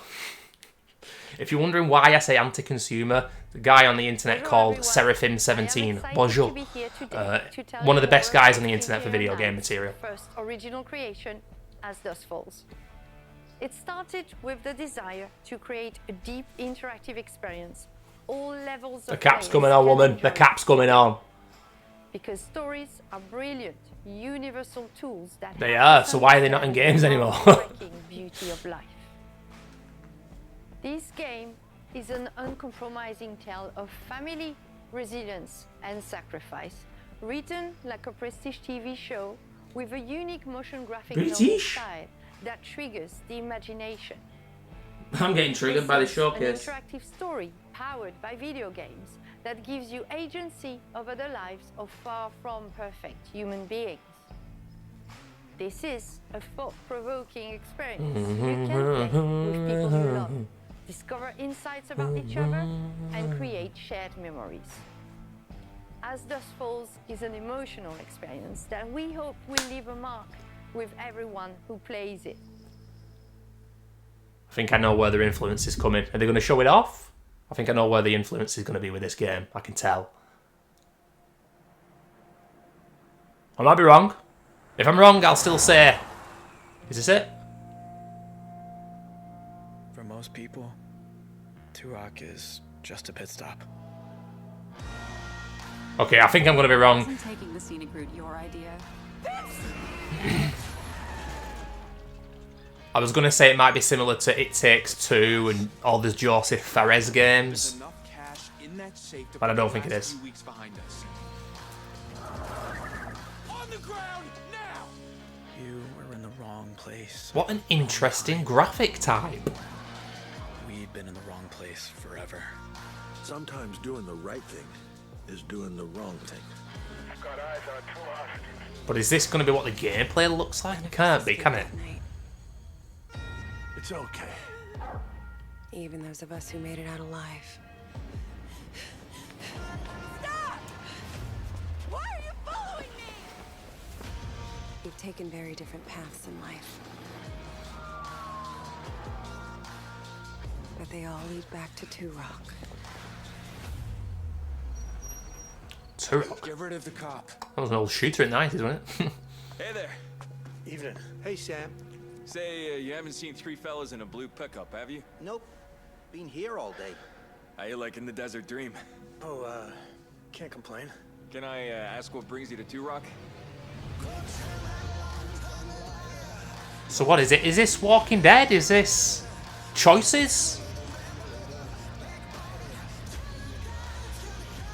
If you're wondering why I say anti-consumer, the guy on the internet called Seraphim17, bonjour, one of the best guys on the internet for video game material. First original creation as Dust Falls. It started with the desire to create a deep interactive experience. All levels of The cap's coming on, woman. The cap's coming on. Because stories are brilliant, universal tools that They are, so why are they not in games anymore? beauty of life. This game is an uncompromising tale of family, resilience, and sacrifice, written like a prestige TV show with a unique motion graphic novel style that triggers the imagination. I'm getting triggered by the showcase. An interactive story powered by video games that gives you agency over the lives of far from perfect human beings. This is a thought-provoking experience you can play with people you love, discover insights about each other, and create shared memories. As Dust Falls is an emotional experience that we hope will leave a mark with everyone who plays it. I think I know where their influence is coming. Are they going to show it off? I think I know where the influence is going to be with this game. I can tell. I might be wrong. If I'm wrong, I'll still say, is this it? For most people, Turok is just a pit stop. Okay, I think I'm going to be wrong. Isn't taking the scenic route your idea? I was going to say it might be similar to It Takes Two and all the Joseph Fares games, but I don't think it is. You were in the wrong place. What an interesting graphic type. We've been in the wrong place forever. Sometimes doing the right thing is doing the wrong thing. But is this going to be what the gameplay looks like? It can't be, can it? It's okay. Even those of us who made it out alive. Stop! Why are you following me? We've taken very different paths in life. But they all lead back to Turok. Turok? Get rid of the cop. That was an old shooter in the 90s, wasn't it? Hey there. Evening. Hey, Sam. Say, you haven't seen three fellas in a blue pickup, have you? Nope. Been here all day. How you liking the desert dream? Oh, can't complain. Can I ask what brings you to Turok? So what is it? Is this Walking Dead? Is this choices?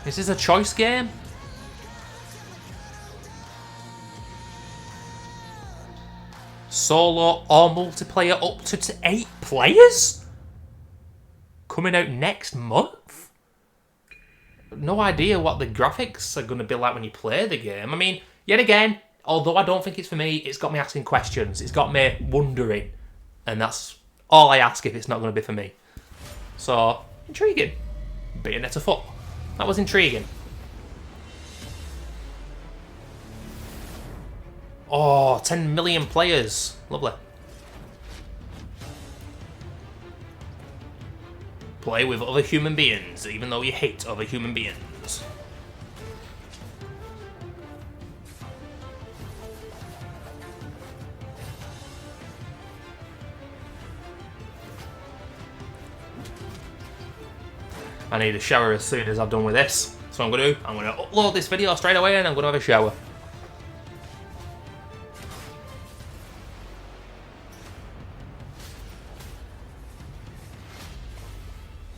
Is this a choice game? Solo or multiplayer up to 8 players? Coming out next month? No idea what the graphics are going to be like when you play the game. I mean, yet again, although I don't think it's for me, it's got me asking questions. It's got me wondering. And that's all I ask if it's not going to be for me. So, intriguing. Bayonetta 4. That was intriguing. Oh, 10 million players. Lovely. Play with other human beings, even though you hate other human beings. I need a shower as soon as I've done with this. So I'm going to do, I'm going to upload this video straight away and I'm going to have a shower.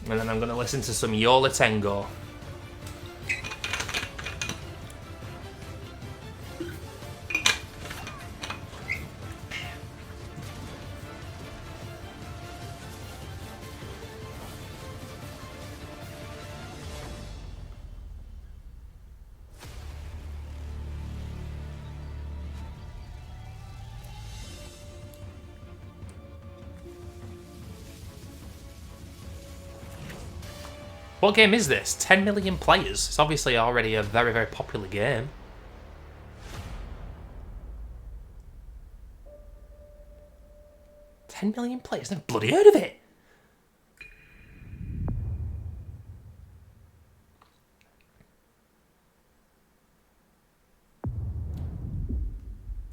And then I'm going to listen to some Yola Tengo. What game is this? 10 million players. It's obviously already a very, very popular game. $10 million players? I've never bloody heard of it.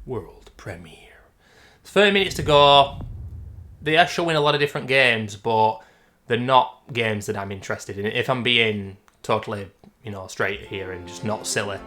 World premiere. 30 minutes to go. They are showing a lot of different games, but they're not games that I'm interested in. If I'm being totally, you know, straight here and just not silly.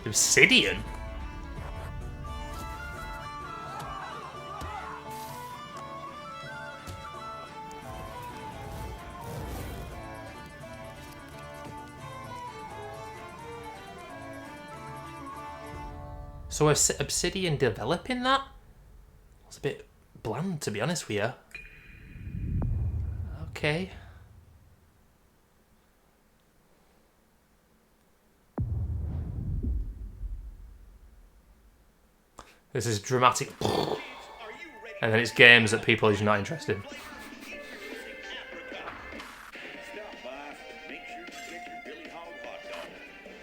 Obsidian? So is Obsidian developing that? It's a bit bland, to be honest with you. Okay. This is dramatic. And then it's games that people are just not interested in.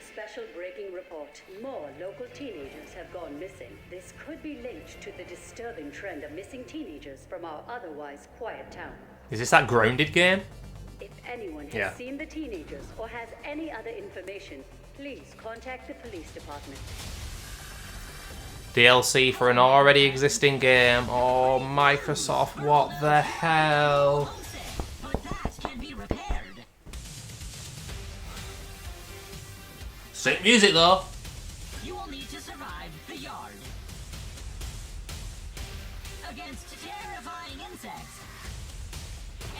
Special breaking report. More local teenagers have gone missing. This could be linked to the disturbing trend of missing teenagers from our otherwise quiet town. Is this that Grounded game? If anyone has seen the teenagers or has any other information, please contact the police department. DLC for an already existing game. Oh, Microsoft, what the hell? Sick music though. You will need to survive the yard against terrifying insects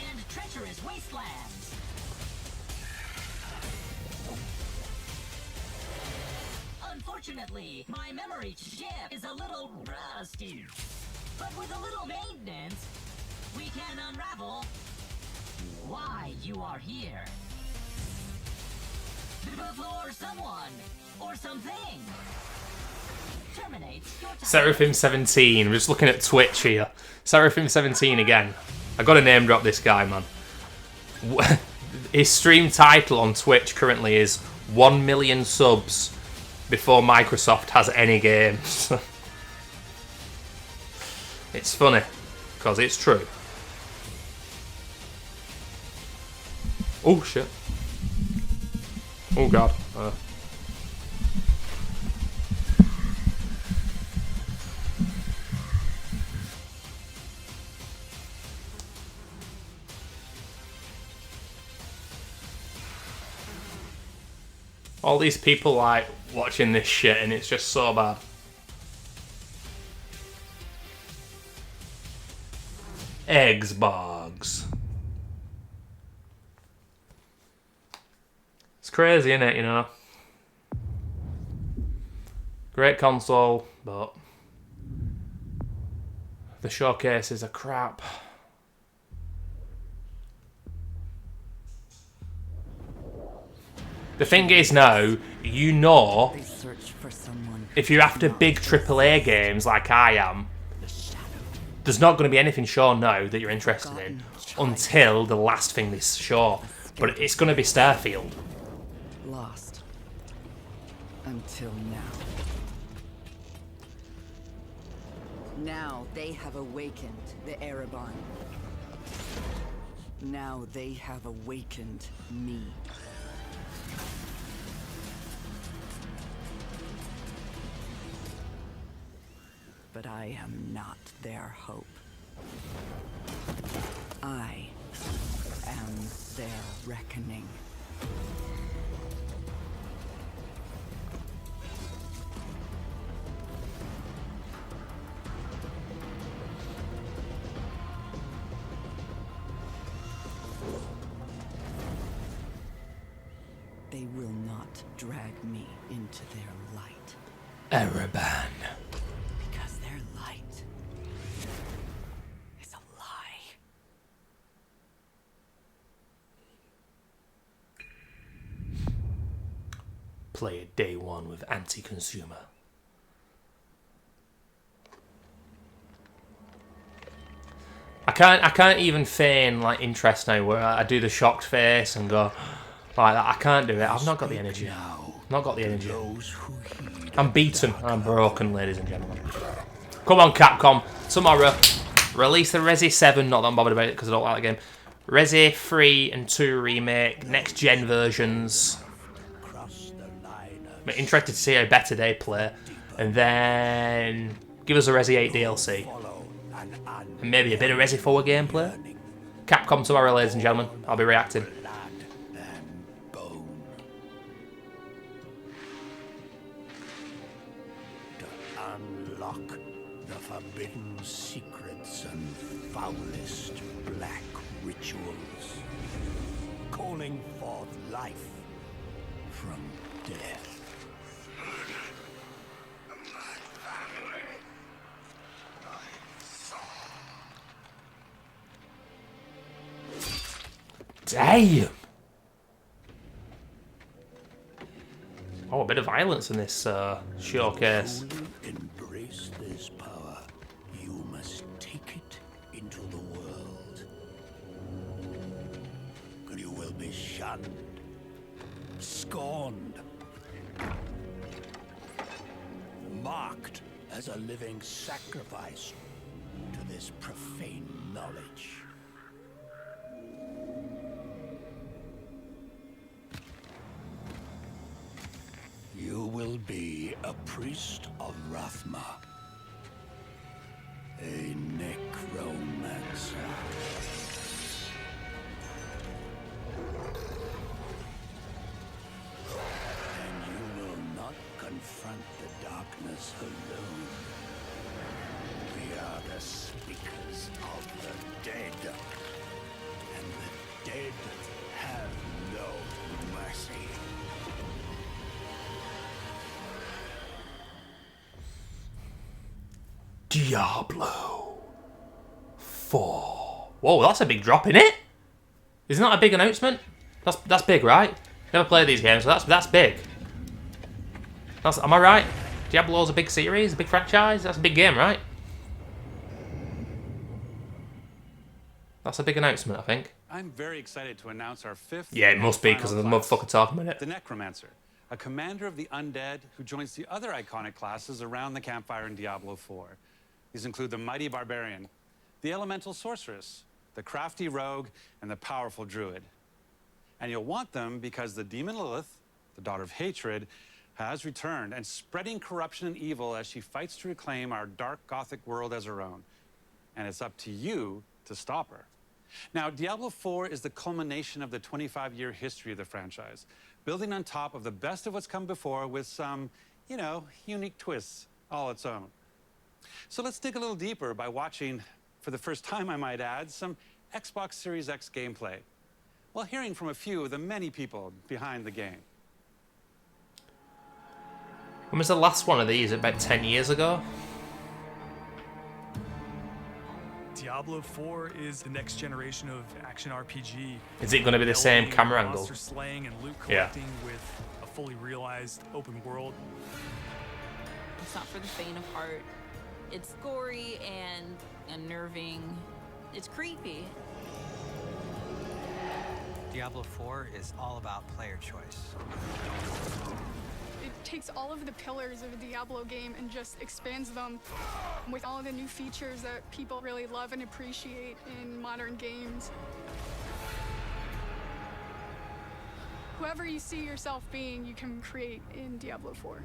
and treacherous wastelands. Unfortunately, my memory chip is a little rusty, but with a little maintenance, we can unravel why you are here. Before someone or something terminates your time. Seraphim 17. We're just looking at Twitch here. Seraphim 17 again. I got to name drop this guy, man. His stream title on Twitch currently is 1 million subs before Microsoft has any games. It's funny because it's true. Oh shit. Oh god. All these people like watching this shit and it's just so bad. Xbox. It's crazy, innit, you know? Great console, but The showcases are crap. The thing is now, you know, if you're after big AAA games like I am, there's not going to be anything shown now that you're interested in until the last thing they show. But it's going to be Starfield. Lost. Until now. Now they have awakened the Erebon. Now they have awakened me. But I am not their hope. I am their reckoning. They will not drag me into their light. Erebon. Because their light is a lie. Play it day one with anti-consumer. I can't even feign like interest now where I do the shocked face and go like that. I can't do it. I've not got the energy. Not got the energy. I'm beaten. I'm broken, ladies and gentlemen. Come on, Capcom. Tomorrow, release the Resi 7. Not that I'm bothered about it because I don't like the game. Resi 3 and 2 remake, next gen versions. I'm interested to see how better they play, and then give us a Resi 8 DLC, and maybe a bit of Resi 4 gameplay. Capcom tomorrow, ladies and gentlemen. I'll be reacting. Unlock the forbidden secrets and foulest black rituals, calling forth life from death. Damn! Oh, a bit of violence in this showcase. Embrace this power. You must take it into the world. You will be shunned, scorned, marked as a living sacrifice to this profane knowledge. You will be a priest of Rathma, a necromancer. And you will not confront the darkness alone. We are the speakers of the dead, and the dead have no mercy. Diablo 4. Whoa, that's a big drop in it. Isn't that a big announcement? That's big, right? Never played these games, so that's big. Am I right? Diablo's a big series, a big franchise. That's a big game, right? That's a big announcement, I think. I'm very excited to announce our 5th. Yeah, it must be because of the motherfucker talking about it. The Necromancer, a commander of the undead who joins the other iconic classes around the campfire in Diablo 4. These include the mighty barbarian, the elemental sorceress, the crafty rogue, and the powerful druid. And you'll want them because the demon Lilith, the daughter of hatred, has returned and spreading corruption and evil as she fights to reclaim our dark gothic world as her own. And it's up to you to stop her. Now, Diablo 4 is the culmination of the 25-year history of the franchise, building on top of the best of what's come before with some, you know, unique twists all its own. So let's dig a little deeper by watching, for the first time I might add, some Xbox Series X gameplay, while hearing from a few of the many people behind the game. When was the last one of these? About 10 years ago? Diablo 4 is the next generation of action RPG. Is it going to be the same Melding camera angle? monster slaying and loot Yeah. collecting with a fully realized open world. It's not for the faint of heart. It's gory and unnerving. It's creepy. Diablo 4 is all about player choice. It takes all of the pillars of a Diablo game and just expands them with all the new features that people really love and appreciate in modern games. Whoever you see yourself being, you can create in Diablo 4.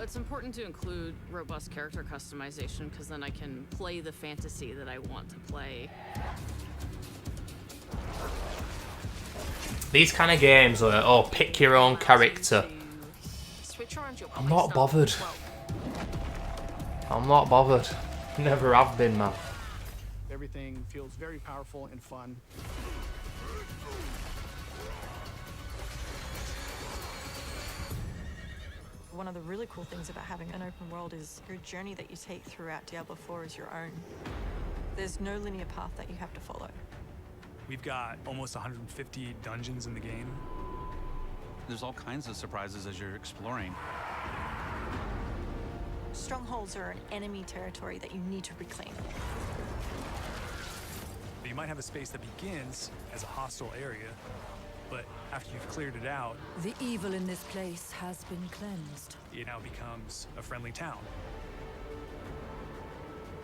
It's important to include robust character customization because then I can play the fantasy that I want to play. These kind of games are, oh, pick your own character. I'm not bothered. I'm not bothered. Never have been, man. Everything feels very powerful and fun. One of the really cool things about having an open world is your journey that you take throughout Diablo 4 is your own. There's no linear path that you have to follow. We've got almost 150 dungeons in the game. There's all kinds of surprises as you're exploring. Strongholds are an enemy territory that you need to reclaim. You might have a space that begins as a hostile area, but after you've cleared it out, The evil in this place has been cleansed. it now becomes a friendly town.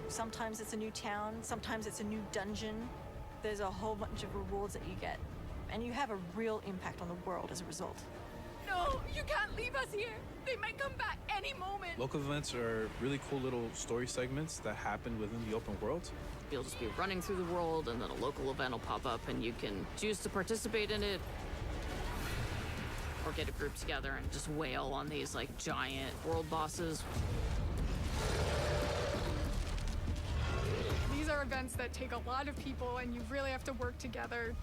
Sometimes it's a new town, sometimes it's a new dungeon. There's a whole bunch of rewards that you get, and you have a real impact on the world as a result. No, you can't leave us here. They might come back any moment. Local events are really cool little story segments that happen within the open world. You'll just be running through the world and then a local event will pop up and you can choose to participate in it or get a group together and just wail on these like giant world bosses. These are events that take a lot of people and you really have to work together.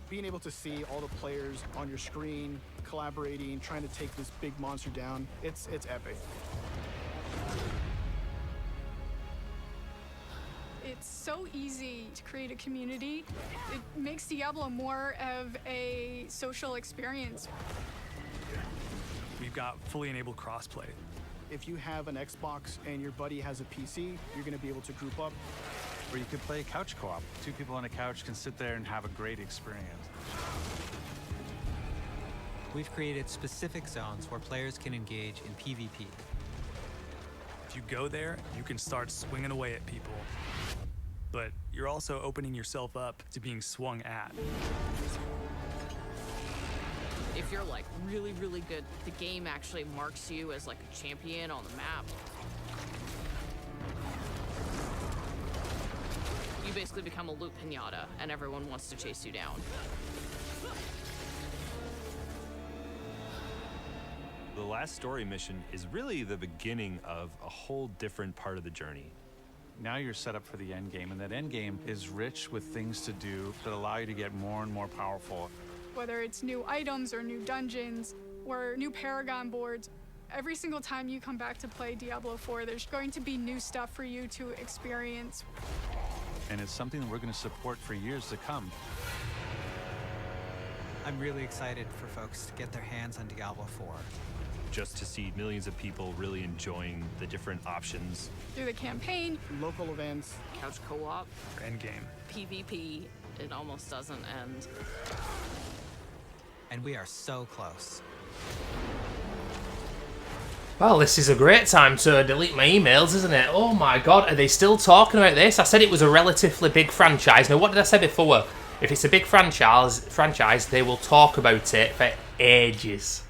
Being able to see all the players on your screen, collaborating, trying to take this big monster down, it's epic. It's so easy to create a community. It makes Diablo more of a social experience. We've got fully enabled crossplay. If you have an Xbox and your buddy has a PC, you're going to be able to group up. Or you could play couch co-op. Two people on a couch can sit there and have a great experience. We've created specific zones where players can engage in PvP. If you go there, you can start swinging away at people. But you're also opening yourself up to being swung at. If you're like really, really good, the game actually marks you as like a champion on the map. You basically become a loot pinata and everyone wants to chase you down. The last story mission is really the beginning of a whole different part of the journey. Now you're set up for the end game, and that end game is rich with things to do that allow you to get more and more powerful. Whether it's new items or new dungeons or new Paragon boards, every single time you come back to play Diablo 4, there's going to be new stuff for you to experience. And it's something that we're going to support for years to come. I'm really excited for folks to get their hands on Diablo 4. Just to see millions of people really enjoying the different options. Through the campaign, local events, couch co-op, endgame, PvP, it almost doesn't end. And we are so close. Well, this is a great time to delete my emails, isn't it? Oh my god, are they still talking about this? I said it was a relatively big franchise. Now, what did I say before? If it's a big franchise, they will talk about it for ages.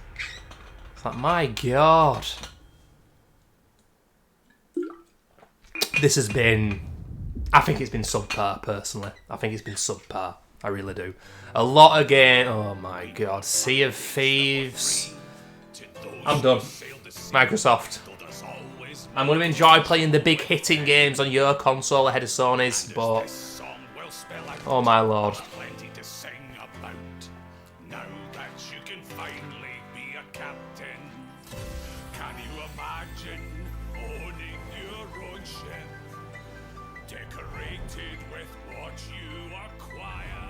It's like, my god. This has been... I think it's been subpar, personally. I think it's been subpar. I really do. A lot of game... Oh my god. Sea of Thieves. I'm done. Microsoft. I'm going to enjoy playing the big hitting games on your console ahead of Sony's, but... Oh my lord. mansion, decorated with what you acquire.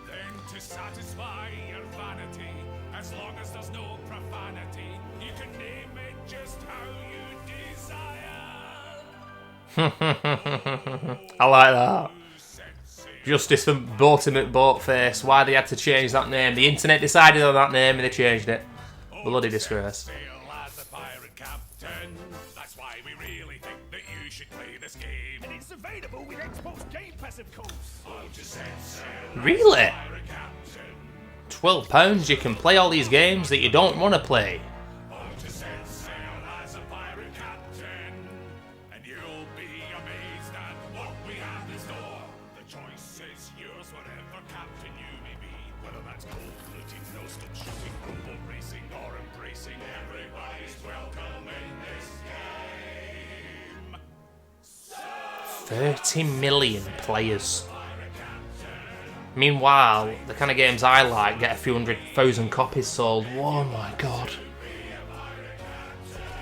Then to satisfy your vanity, as long as there's no profanity, you can name it just how you desire. I like that. Justice for Ultimate Boatface. Why they had to change that name? The internet decided on that name and they changed it. Bloody disgrace. As a pirate captain, that's why we really think that you should play this game. And it's available with Xbox Game Pass, of course. Really? £12 you can play all these games that you don't want to play. As a pirate captain, and you'll be amazed at what we have in store. The choice is yours, whatever captain you may be. Whether that's gold looting, no-stop shooting, robot racing, or embracing, everybody's welcome in this game. 30 million players. Meanwhile, the kind of games I like get a few 100,000 copies sold. Oh my god.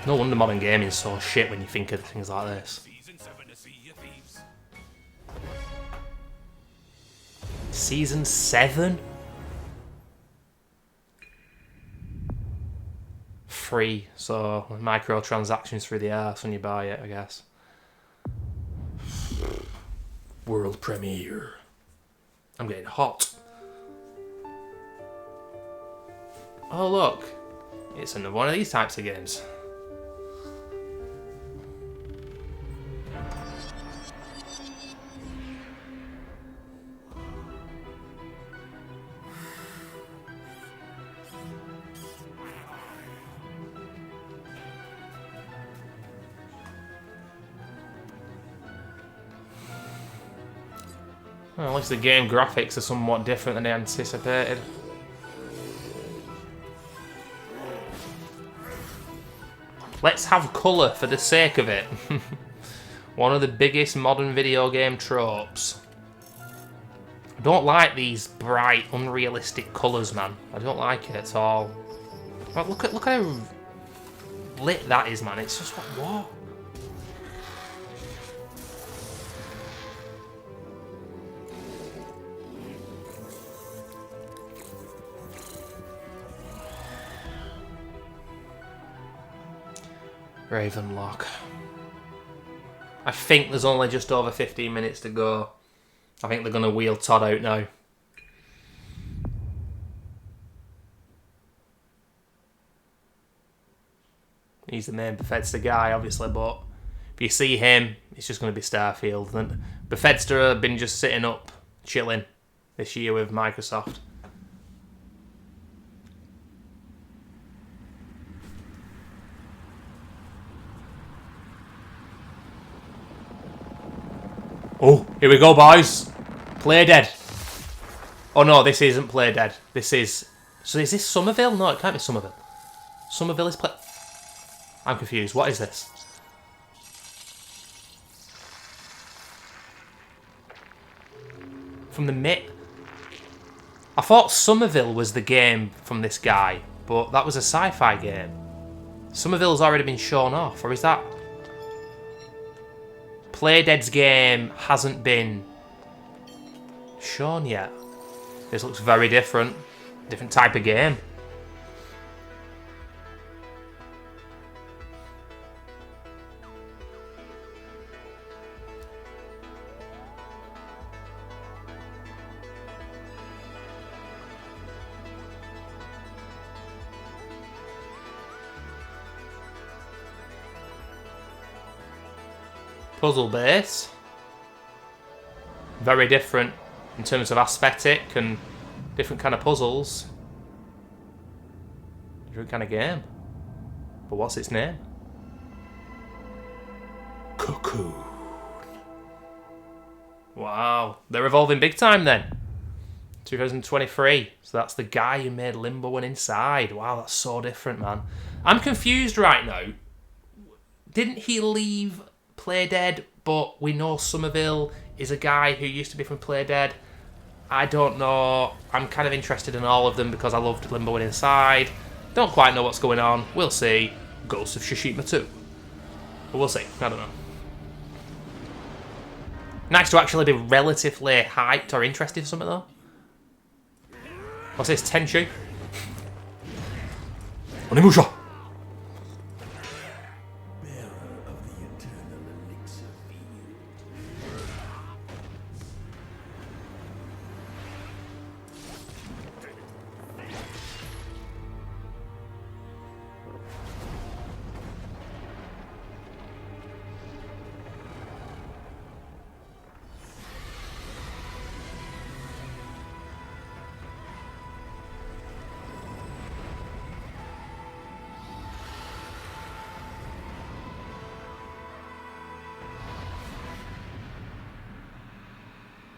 No wonder modern gaming is so shit when you think of things like this. Season 7? Free, so microtransactions through the arse when you buy it, I guess. World premiere. I'm getting hot. Oh look, it's another one of these types of games. Well, at least the game graphics are somewhat different than I anticipated. Let's have colour for the sake of it. One of the biggest modern video game tropes. I don't like these bright, unrealistic colours, man. I don't like it at all. Well, look at how lit that is, man. It's just like, what? Ravenlock. I think there's only just over 15 minutes to go. I think they're going to wheel Todd out now. He's the main Bethesda guy, obviously, but if you see him, it's just going to be Starfield. And Bethesda have been just sitting up, chilling this year with Microsoft. Oh, here we go, boys. Play Dead. Oh no, this isn't Play Dead. This is... So is this Somerville? No, it can't be Somerville. Somerville is Play... I'm confused. What is this? From the Mitt? I thought Somerville was the game from this guy, but that was a sci-fi game. Somerville's already been shown off, or is that... Playdead's game hasn't been shown yet. This looks very different. Different type of game. Puzzle base. Very different in terms of aesthetic and different kind of puzzles. Different kind of game. But what's its name? Cocoon. Wow. They're evolving big time then. 2023. So that's the guy who made Limbo and Inside. Wow, that's so different, man. I'm confused right now. Didn't he leave Playdead, but we know Somerville is a guy who used to be from Playdead? I don't know. I'm kind of interested in all of them because I loved Limbo and Inside. Don't quite know what's going on. We'll see. Ghost of Tsushima 2. But we'll see. I don't know. Nice to actually be relatively hyped or interested in something though. What's this? Tenchu? Onimusha!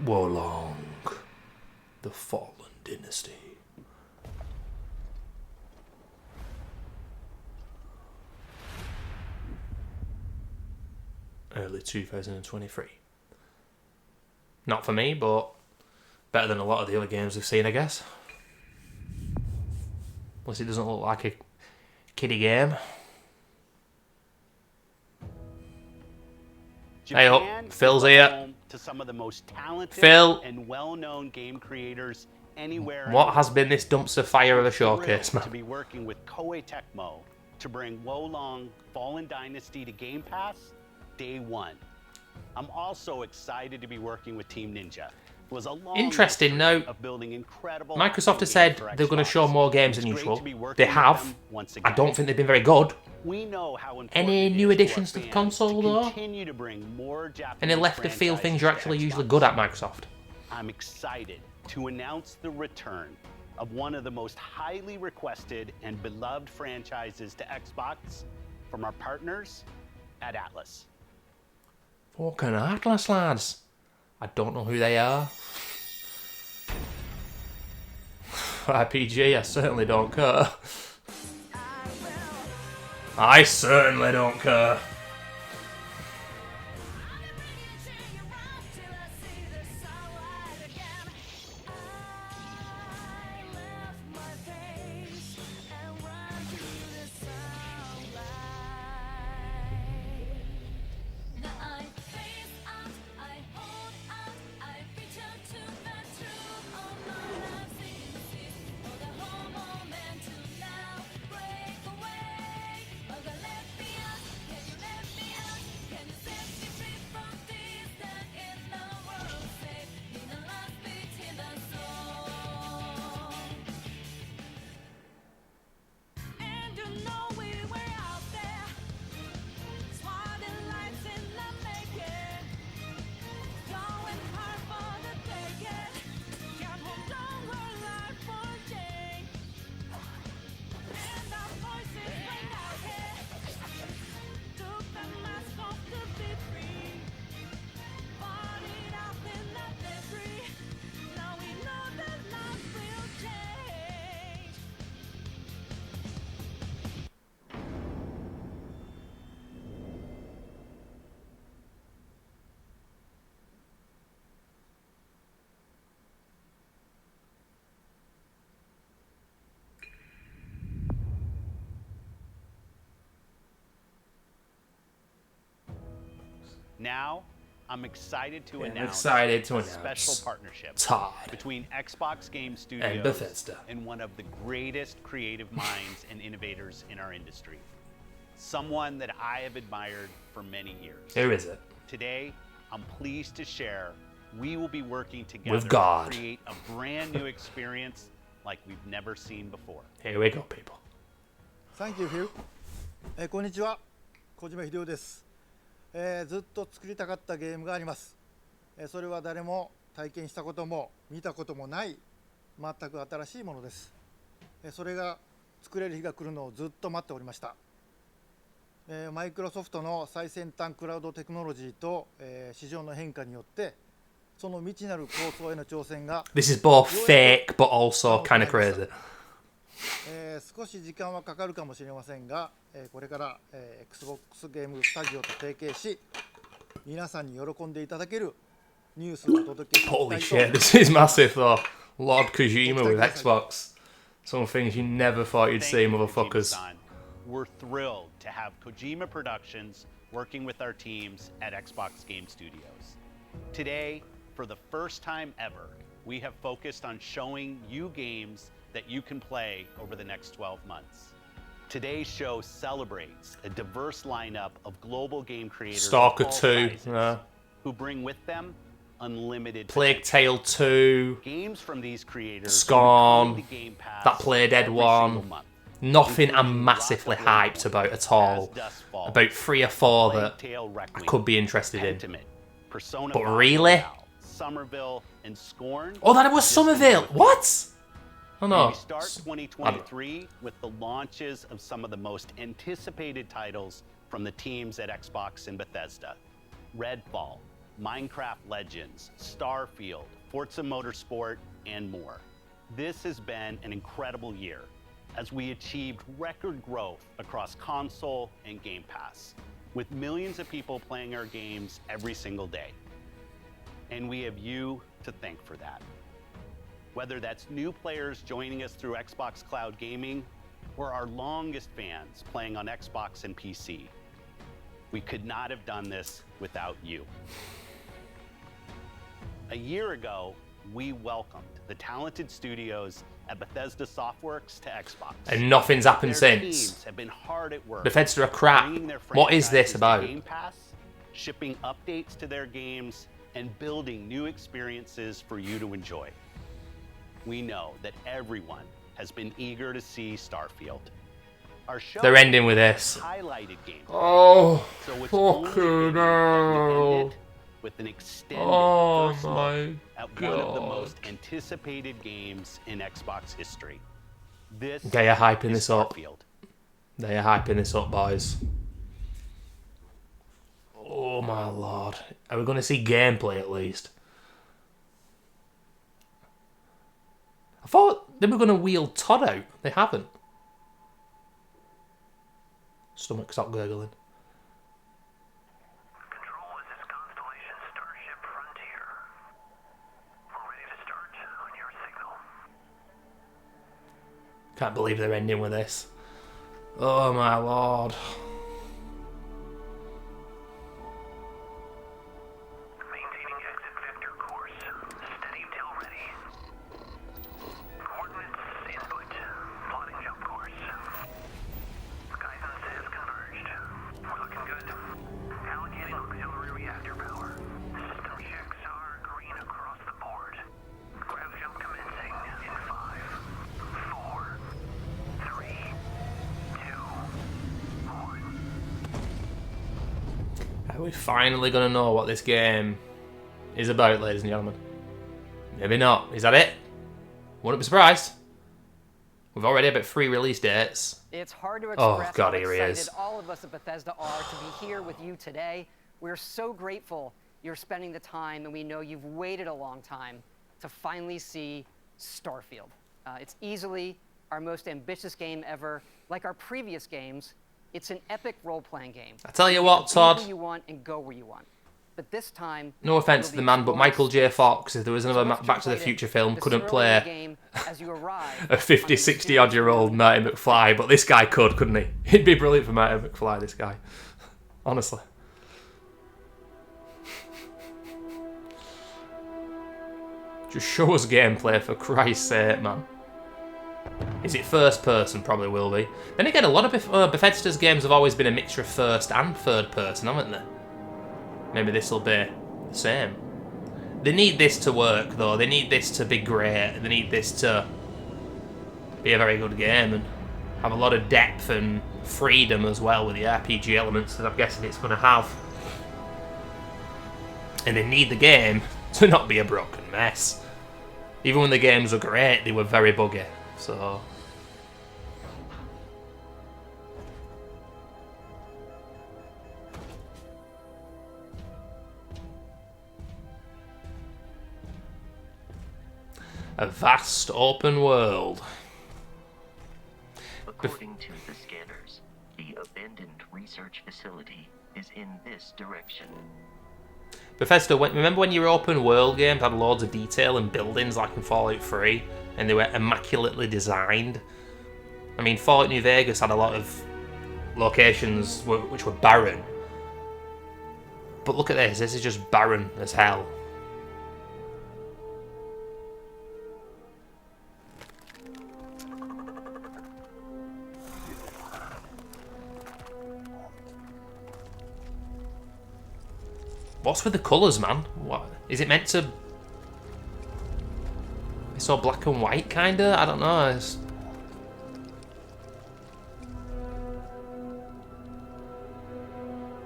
Wolong, the Fallen Dynasty. Early 2023. Not for me, but better than a lot of the other games we've seen, I guess. Unless it doesn't look like a kiddie game. Hey up, Phil's here. To some of the most talented Phil, and well-known game creators anywhere. What has been this dumpster fire of a showcase, man? To be working with Koei Tecmo to bring Wolong Fallen Dynasty to Game Pass day one. I'm also excited to be working with Team Ninja. It was a long Interesting note. of building incredible Microsoft has said they're going to show more games than usual. They have. I don't think they've been very good. We know how Any new additions to the console though? continue to bring more Japanese Any left of field things you're actually franchises to usually Xbox. good at, Microsoft? I'm excited to announce the return of one of the most highly requested and beloved franchises to Xbox from our partners at Atlas. Fucking Atlas, lads. I don't know who they are. RPG, I certainly don't care. I certainly don't care. Now, I'm excited to Yeah, announce excited to a announce special partnership Todd between Xbox Game Studios and Bethesda. and one of the greatest creative minds and innovators in our industry. Someone that I have admired for many years. Who is it? Today, I'm pleased to share we will be working together With God. to create a brand new experience like we've never seen before. Here we go, people. Thank you, Phil. こんにちは、小島秀夫です。ずっと作りたかったゲームがあります。それは誰も体験したことも見たこともない全く新しいものです。それが作れる日が来るのをずっと待っておりました。マイクロソフトの最先端クラウドテクノロジーと市場の変化によってその未知なる構想への挑戦が This is both fake but also kind of crazy. 少し時間はかかるかもしれませんが、これから、Xbox ゲームスタジオと提携し、皆さんに喜んでいただけるニュースをお届けしたいと。 Holy shit, this is massive though. Lord Kojima with Xbox. Some things you never thought you'd see, motherfuckers. We're thrilled to have Kojima Productions working with our teams at Xbox Game Studios. Today, for the first time ever, we have focused on showing you games that you can play over the next 12 months. Today's show celebrates a diverse lineup of global game creators Stalker of all 2, sizes, who bring with them unlimited Plague potential. Tale 2, Games from these creators Scorn, will be coming to Game Pass that Play Dead every one. single month, Nothing I'm including massively Rocket League hyped about at As all. Dusk Falls, About 3 or 4 Plague that Tale I Requiem, could be interested in. Pentiment, Persona But 5 really? Royale, Somerville, and Scorn. Oh, that was just Somerville. enjoy. What? Oh And no. we start 2023 with the launches of some of the most anticipated titles from the teams at Xbox and Bethesda. Redfall, Minecraft Legends, Starfield, Forza Motorsport, and more. This has been an incredible year as we achieved record growth across console and Game Pass, with millions of people playing our games every single day. And we have you to thank for that. Whether that's new players joining us through Xbox Cloud Gaming or our longest fans playing on Xbox and PC, we could not have done this without you. A year ago, we welcomed the talented studios at Bethesda Softworks to Xbox. And nothing's happened Their since. teams have been hard at work. Bethesda are crap. bringing their What is this franchises to about? Game Pass, shipping updates to their games, and building new experiences for you to enjoy. We know that everyone has been eager to see Starfield. Our show They're ending with this. highlighted games. Oh, So it's only fucking fitting that we hell. end it with an extended Oh first my look at one of the God. most anticipated games in Xbox history. This They are hyping is this up. Starfield. They are hyping this up, boys. Oh my lord. Are we going to see gameplay at least? I thought they were going to wheel Todd out. They haven't. Stomach, stop gurgling. Can't believe they're ending with this. Oh my lord. Are we finally going to know what this game is about, ladies and gentlemen? Maybe not. Is that it? Wouldn't be surprised. We've already had about 3 release dates. It's hard to Oh, express God, how here he excited is. all of us at Bethesda are to be here with you today. We're so grateful you're spending the time, and we know you've waited a long time to finally see Starfield. It's easily our most ambitious game ever. Like our previous games, it's an epic role-playing game. I tell you can what, be Todd. where you want and go where you want. But this time, No offence you'll to be the man, but exploring Michael J. Fox, if there was another let's Back to the jump right Future in. film, This couldn't is early in the play game as you arrive a 50, 60-odd-year-old Marty McFly, but this guy could, couldn't he? He'd be brilliant for Marty McFly, this guy. Honestly. Just show us gameplay, for Christ's sake, man. Is it first person? Probably will be. Then again, a lot of Bethesda's games have always been a mixture of first and third person, haven't they? Maybe this will be the same. They need this to work, though. They need this to be great. They need this to be a very good game and have a lot of depth and freedom as well with the RPG elements that I'm guessing it's going to have. And they need the game to not be a broken mess. Even when the games were great, they were very buggy. So... a vast open world. According to the scanners, the abandoned research facility is in this direction. Bethesda, remember when your open world games had loads of detail and buildings like in Fallout 3, and they were immaculately designed? I mean, Fallout New Vegas had a lot of locations which were barren. But look at this. This is just barren as hell. What's with the colours, man? What is it meant to? It's all black and white, kinda. I don't know.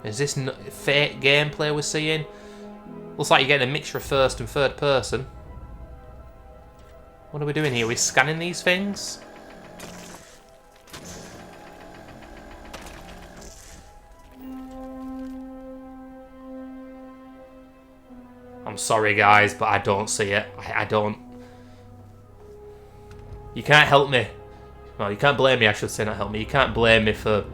Is this fake gameplay we're seeing? Looks like you're getting a mixture of first and third person. What are we doing here? We're scanning these things? I'm sorry guys, but I don't see it. I don't. You can't help me. Well, you can't blame me, I should say, not help me. You can't blame me for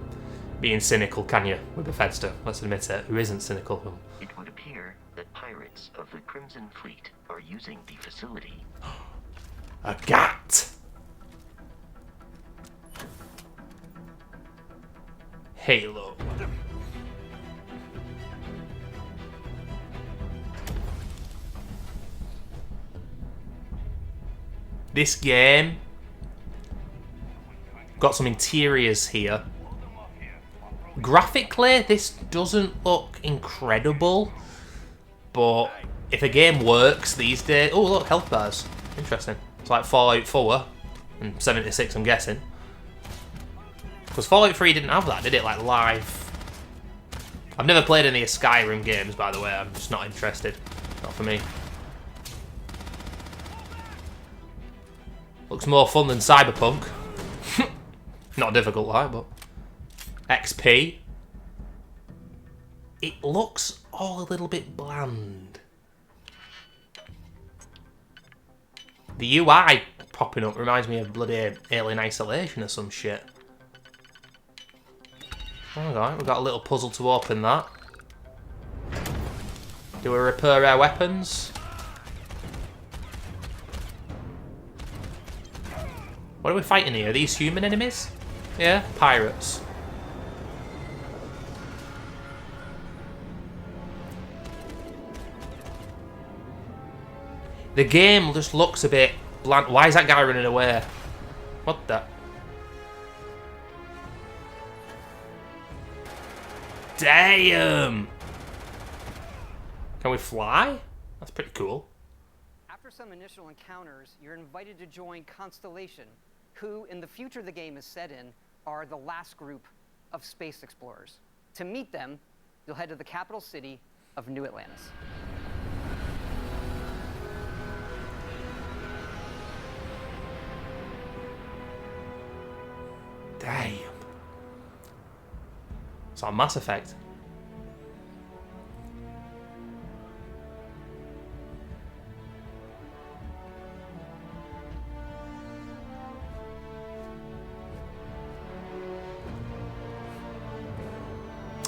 being cynical, can you, with Bethesda? Let's admit it. Who isn't cynical? It would appear that pirates of the Crimson Fleet are using the facility. A gat! Halo. This game got some interiors here. Graphically, this doesn't look incredible, but if a game works these days... Oh, look, health bars. Interesting. It's like Fallout 4 and 76, I'm guessing. Because Fallout 3 didn't have that, did it? Like, live. I've never played any of Skyrim games, by the way. I'm just not interested. Not for me. Looks more fun than Cyberpunk. Not difficult, like, but... XP. It looks all a little bit bland. The UI popping up reminds me of bloody Alien Isolation or some shit. Alright, we've got a little puzzle to open that. Do we repair our weapons? What are we fighting here? Are these human enemies? Yeah, pirates. The game just looks a bit bland. Why is that guy running away? What the? Damn! Can we fly? That's pretty cool. After some initial encounters, you're invited to join Constellation, who, in the future the game is set in, are the last group of space explorers. To meet them, you'll head to the capital city of New Atlantis. Damn. It's on Mass Effect.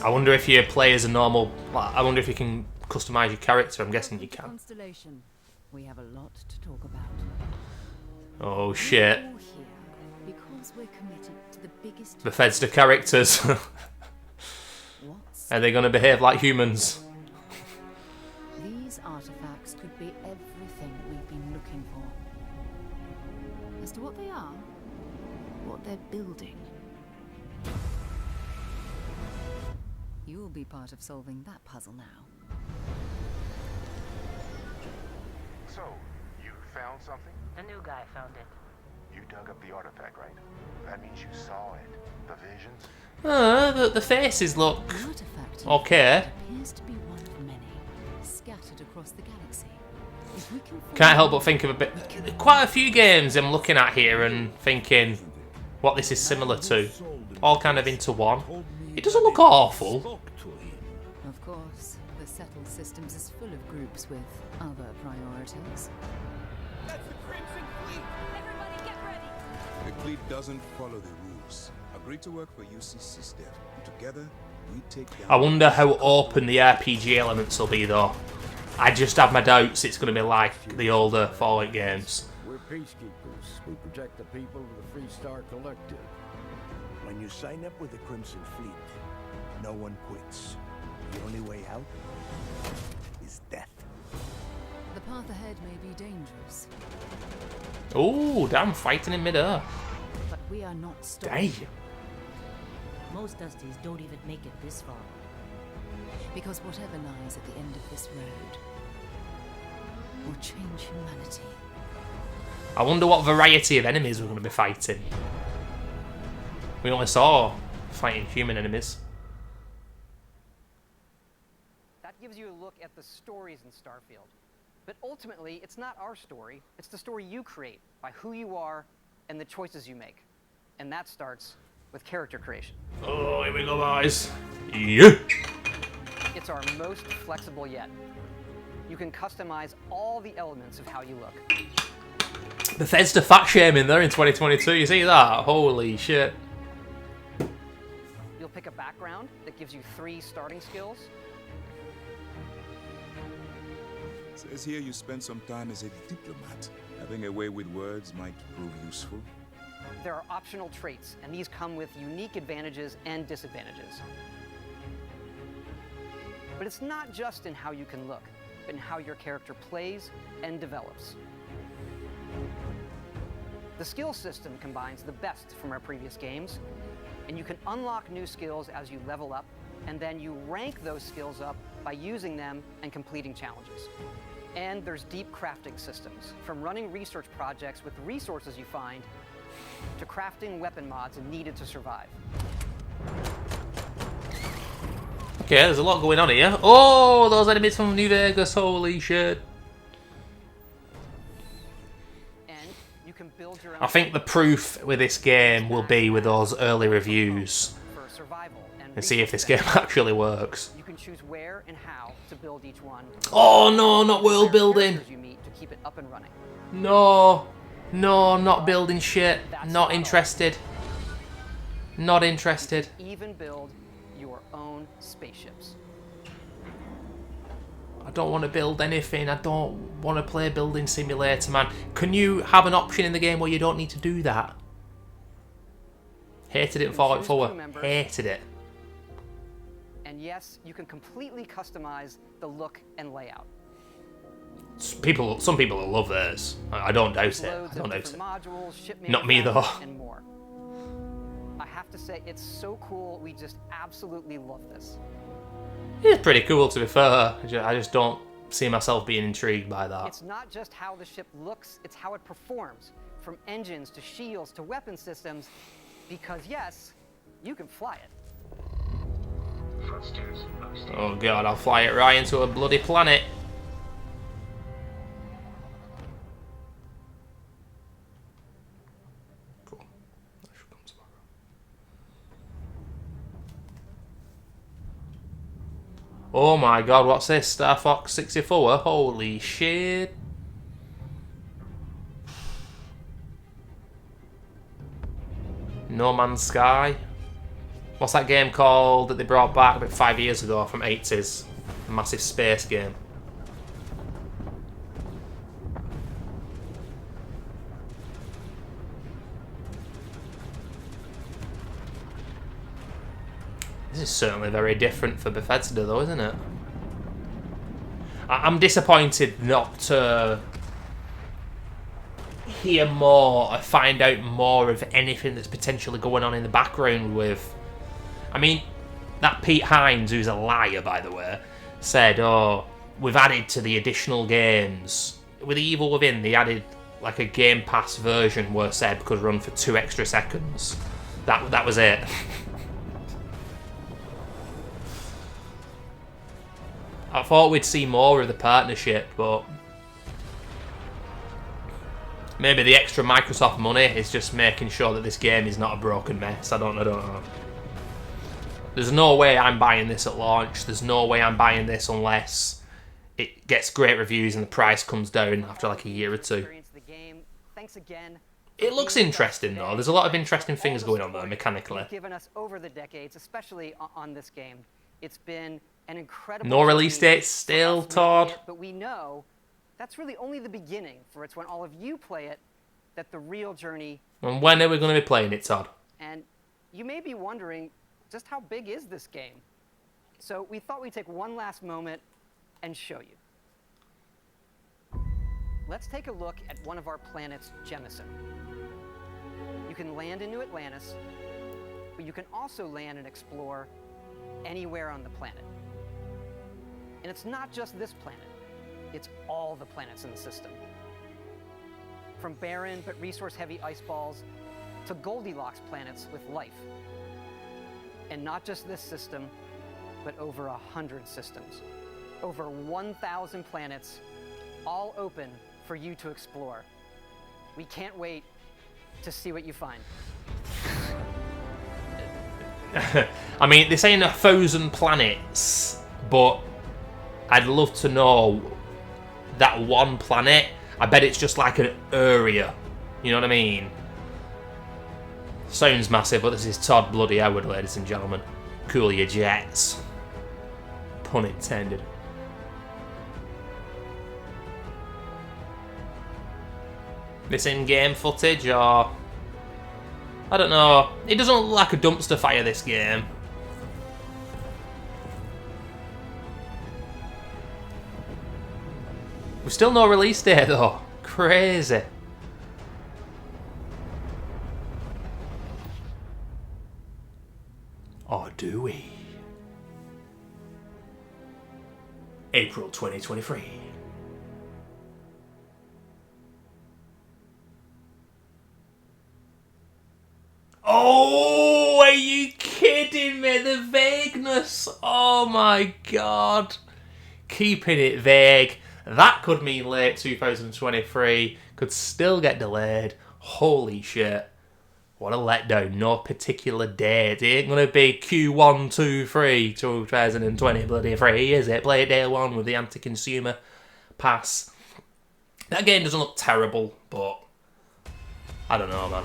I wonder if you play as a normal... I wonder if you can customize your character. I'm guessing you can. Constellation. We have a lot to talk about. Oh shit. We're all here because we're committed to the biggest Bethesda characters. Are they going to behave like humans? These artifacts could be everything we've been looking for. As to what they are, what they're building, you'll be part of solving that puzzle now. So, you found something? The new guy found it. You dug up the artifact, right? That means you saw it. The visions? The faces look okay. Appears to be one of many scattered across the galaxy. If we can Can't help but think of a bit. Quite a few games I'm looking at here and thinking what this is similar to. All kind of into one. It doesn't look awful. Of course, the settled systems is full of groups with other priorities. That's the Crimson Fleet! Everybody get ready! The fleet doesn't follow the rules. Agree to work for UCC Step. Together, we take down... I wonder how open the RPG elements will be though. I just have my doubts it's going to be like the older Fallout games. We're peacekeepers. We protect the people of the Free Star Collective. When you sign up with the Crimson Fleet, no one quits. The only way out is death. The path ahead may be dangerous, Oh, damn, fighting in mid-air. but we are not stopping. Damn. Most Dusties don't even make it this far. Because whatever lies at the end of this road will change humanity. I wonder what variety of enemies we're going to be fighting. We only saw fighting human enemies. That gives you a look at the stories in Starfield. But ultimately, it's not our story. It's the story you create by who you are and the choices you make. And that starts with character creation. Oh, here we go, boys. Yeah. It's our most flexible yet. You can customize all the elements of how you look. Bethesda fat shaming there in 2022. You see that? Holy shit. You'll pick a background that gives you 3 starting skills. Says here you spend some time as a diplomat. Having a way with words might prove useful. There are optional traits, and these come with unique advantages and disadvantages. But it's not just in how you can look, but in how your character plays and develops. The skill system combines the best from our previous games, and you can unlock new skills as you level up, and then you rank those skills up by using them and completing challenges. And there's deep crafting systems, from running research projects with the resources you find, to crafting weapon mods needed to survive. Okay, there's a lot going on here. Oh, those enemies from New Vegas, holy shit. And you can build your own. I think the proof with this game will be with those early reviews for survival and see if this game actually works. You can choose where and how to build each one. Oh no, not world building. You meet to keep it up and running. No, no, not building shit. Not interested. Not interested. Even build your own spaceships. I don't want to build anything. I don't want to play Building Simulator, man. Can you have an option in the game where you don't need to do that? Hated it in Fallout 4. Hated it. And yes, you can completely customize the look and layout. Some people will love this. I don't doubt it. I don't doubt it. Modules, ship Not me though. and more. I have to say, it's so cool. We just absolutely love this. It's pretty cool, to be fair. I just don't see myself being intrigued by that. It's not just how the ship looks, it's how it performs. From engines to shields to weapon systems. Because yes, you can fly it. Thrusters boosted. Oh god, I'll fly it right into a bloody planet. Cool. That should come tomorrow. Oh my god, what's this? Star Fox 64? Holy shit. No Man's Sky. What's that game called that they brought back about 5 years ago from 80s? A massive space game. This is certainly very different for Bethesda though, isn't it? I'm disappointed not to hear more or find out more of anything that's potentially going on in the background with... I mean, that Pete Hines, who's a liar by the way, said, oh, we've added to the additional games. With Evil Within, they added like a Game Pass version where Seb could run for 2 extra seconds. That was it. I thought we'd see more of the partnership, but maybe the extra Microsoft money is just making sure that this game is not a broken mess. I don't know. There's no way I'm buying this at launch. There's no way I'm buying this unless it gets great reviews and the price comes down after like a year or two. It looks interesting though. There's a lot of interesting things going on there mechanically. Given us over the decades, especially on this game, it's been an incredible. No release date still, Todd. But we know that's really only the beginning. For it's when all of you play it that the real journey. And when are we going to be playing it, Todd? And you may be wondering, just how big is this game? So we thought we'd take one last moment and show you. Let's take a look at one of our planets, Jemison. You can land in New Atlantis, but you can also land and explore anywhere on the planet. And it's not just this planet, it's all the planets in the system. From barren but resource-heavy ice balls to Goldilocks planets with life. And not just this system, but over 100 systems. Over 1,000 planets, all open for you to explore. We can't wait to see what you find. I mean, they're saying 1,000 planets, but I'd love to know that one planet. I bet it's just like an area. You know what I mean? Sounds massive, but this is Todd Bloody Howard, ladies and gentlemen. Cool your jets. Pun intended. This in-game footage, or... I don't know. It doesn't look like a dumpster fire, this game. We've still no release date, though. Crazy. Or do we? April 2023. Oh, are you kidding me? The vagueness. Oh my god. Keeping it vague. That could mean late 2023. Could still get delayed. Holy shit. What a letdown. No particular date. It ain't going to be Q1, 2, 3, 2020 bloody free, is it? Play it day one with the anti-consumer pass. That game doesn't look terrible, but I don't know, man.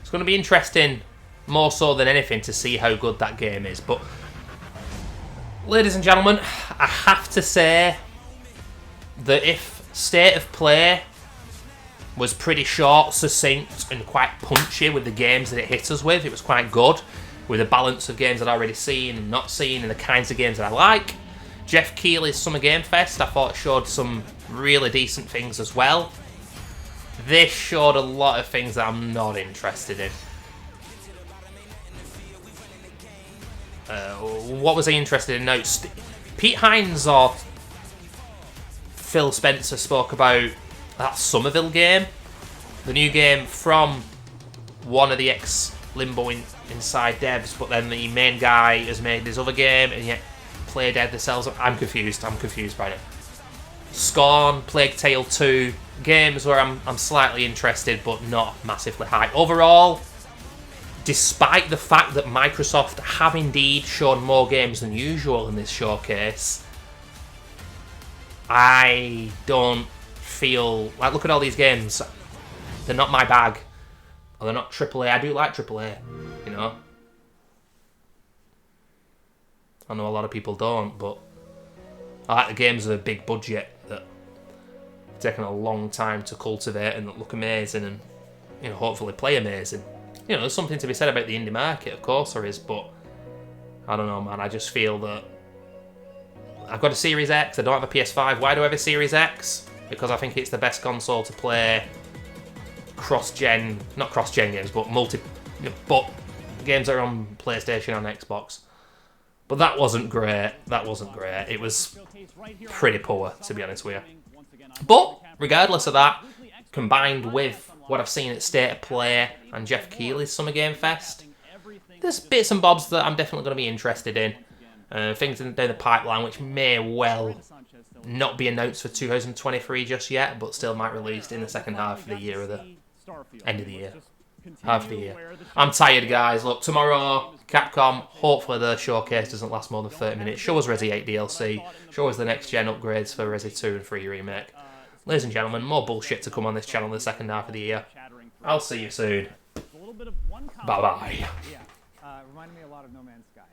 It's going to be interesting, more so than anything, to see how good that game is. But, ladies and gentlemen, I have to say that if State of Play was pretty short, succinct, and quite punchy with the games that it hit us with, it was quite good, with a balance of games that I'd already seen and not seen, and the kinds of games that I like. Jeff Keighley's Summer Game Fest, I thought, showed some really decent things as well. This showed a lot of things that I'm not interested in. What was I interested in? No, Pete Hines or Phil Spencer spoke about that Somerville game. The new game from one of the ex-Limbo Inside devs, but then the main guy has made this other game, and yet Play Dead themselves. I'm confused by it. Scorn, Plague Tale 2, games where I'm slightly interested but not massively high. Overall, despite the fact that Microsoft have indeed shown more games than usual in this showcase, I don't feel... Like, look at all these games. They're not my bag. Or they're not AAA. I do like AAA, you know. I know a lot of people don't, but I like the games with a big budget that have taken a long time to cultivate and that look amazing and, you know, hopefully play amazing. You know, there's something to be said about the indie market, of course there is, but I don't know, man. I just feel that I've got a Series X, I don't have a PS5. Why do I have a Series X? Because I think it's the best console to play cross-gen, not cross-gen games, but but games that are on PlayStation and Xbox. But that wasn't great. That wasn't great. It was pretty poor, to be honest with you. But regardless of that, combined with what I've seen at State of Play and Jeff Keighley's Summer Game Fest, there's bits and bobs that I'm definitely going to be interested in. Things down the pipeline which may well not be announced for 2023 just yet, but still might release in the second half of the year or the end of the year. Half of the year. I'm tired, guys. Look, tomorrow, Capcom, hopefully the showcase doesn't last more than 30 minutes. Show us Resi 8 DLC. Show us the next gen upgrades for Resi 2 and 3 Remake. Ladies and gentlemen, more bullshit to come on this channel in the second half of the year. I'll see you soon. Bye-bye. Reminded me a lot of No Man's Sky.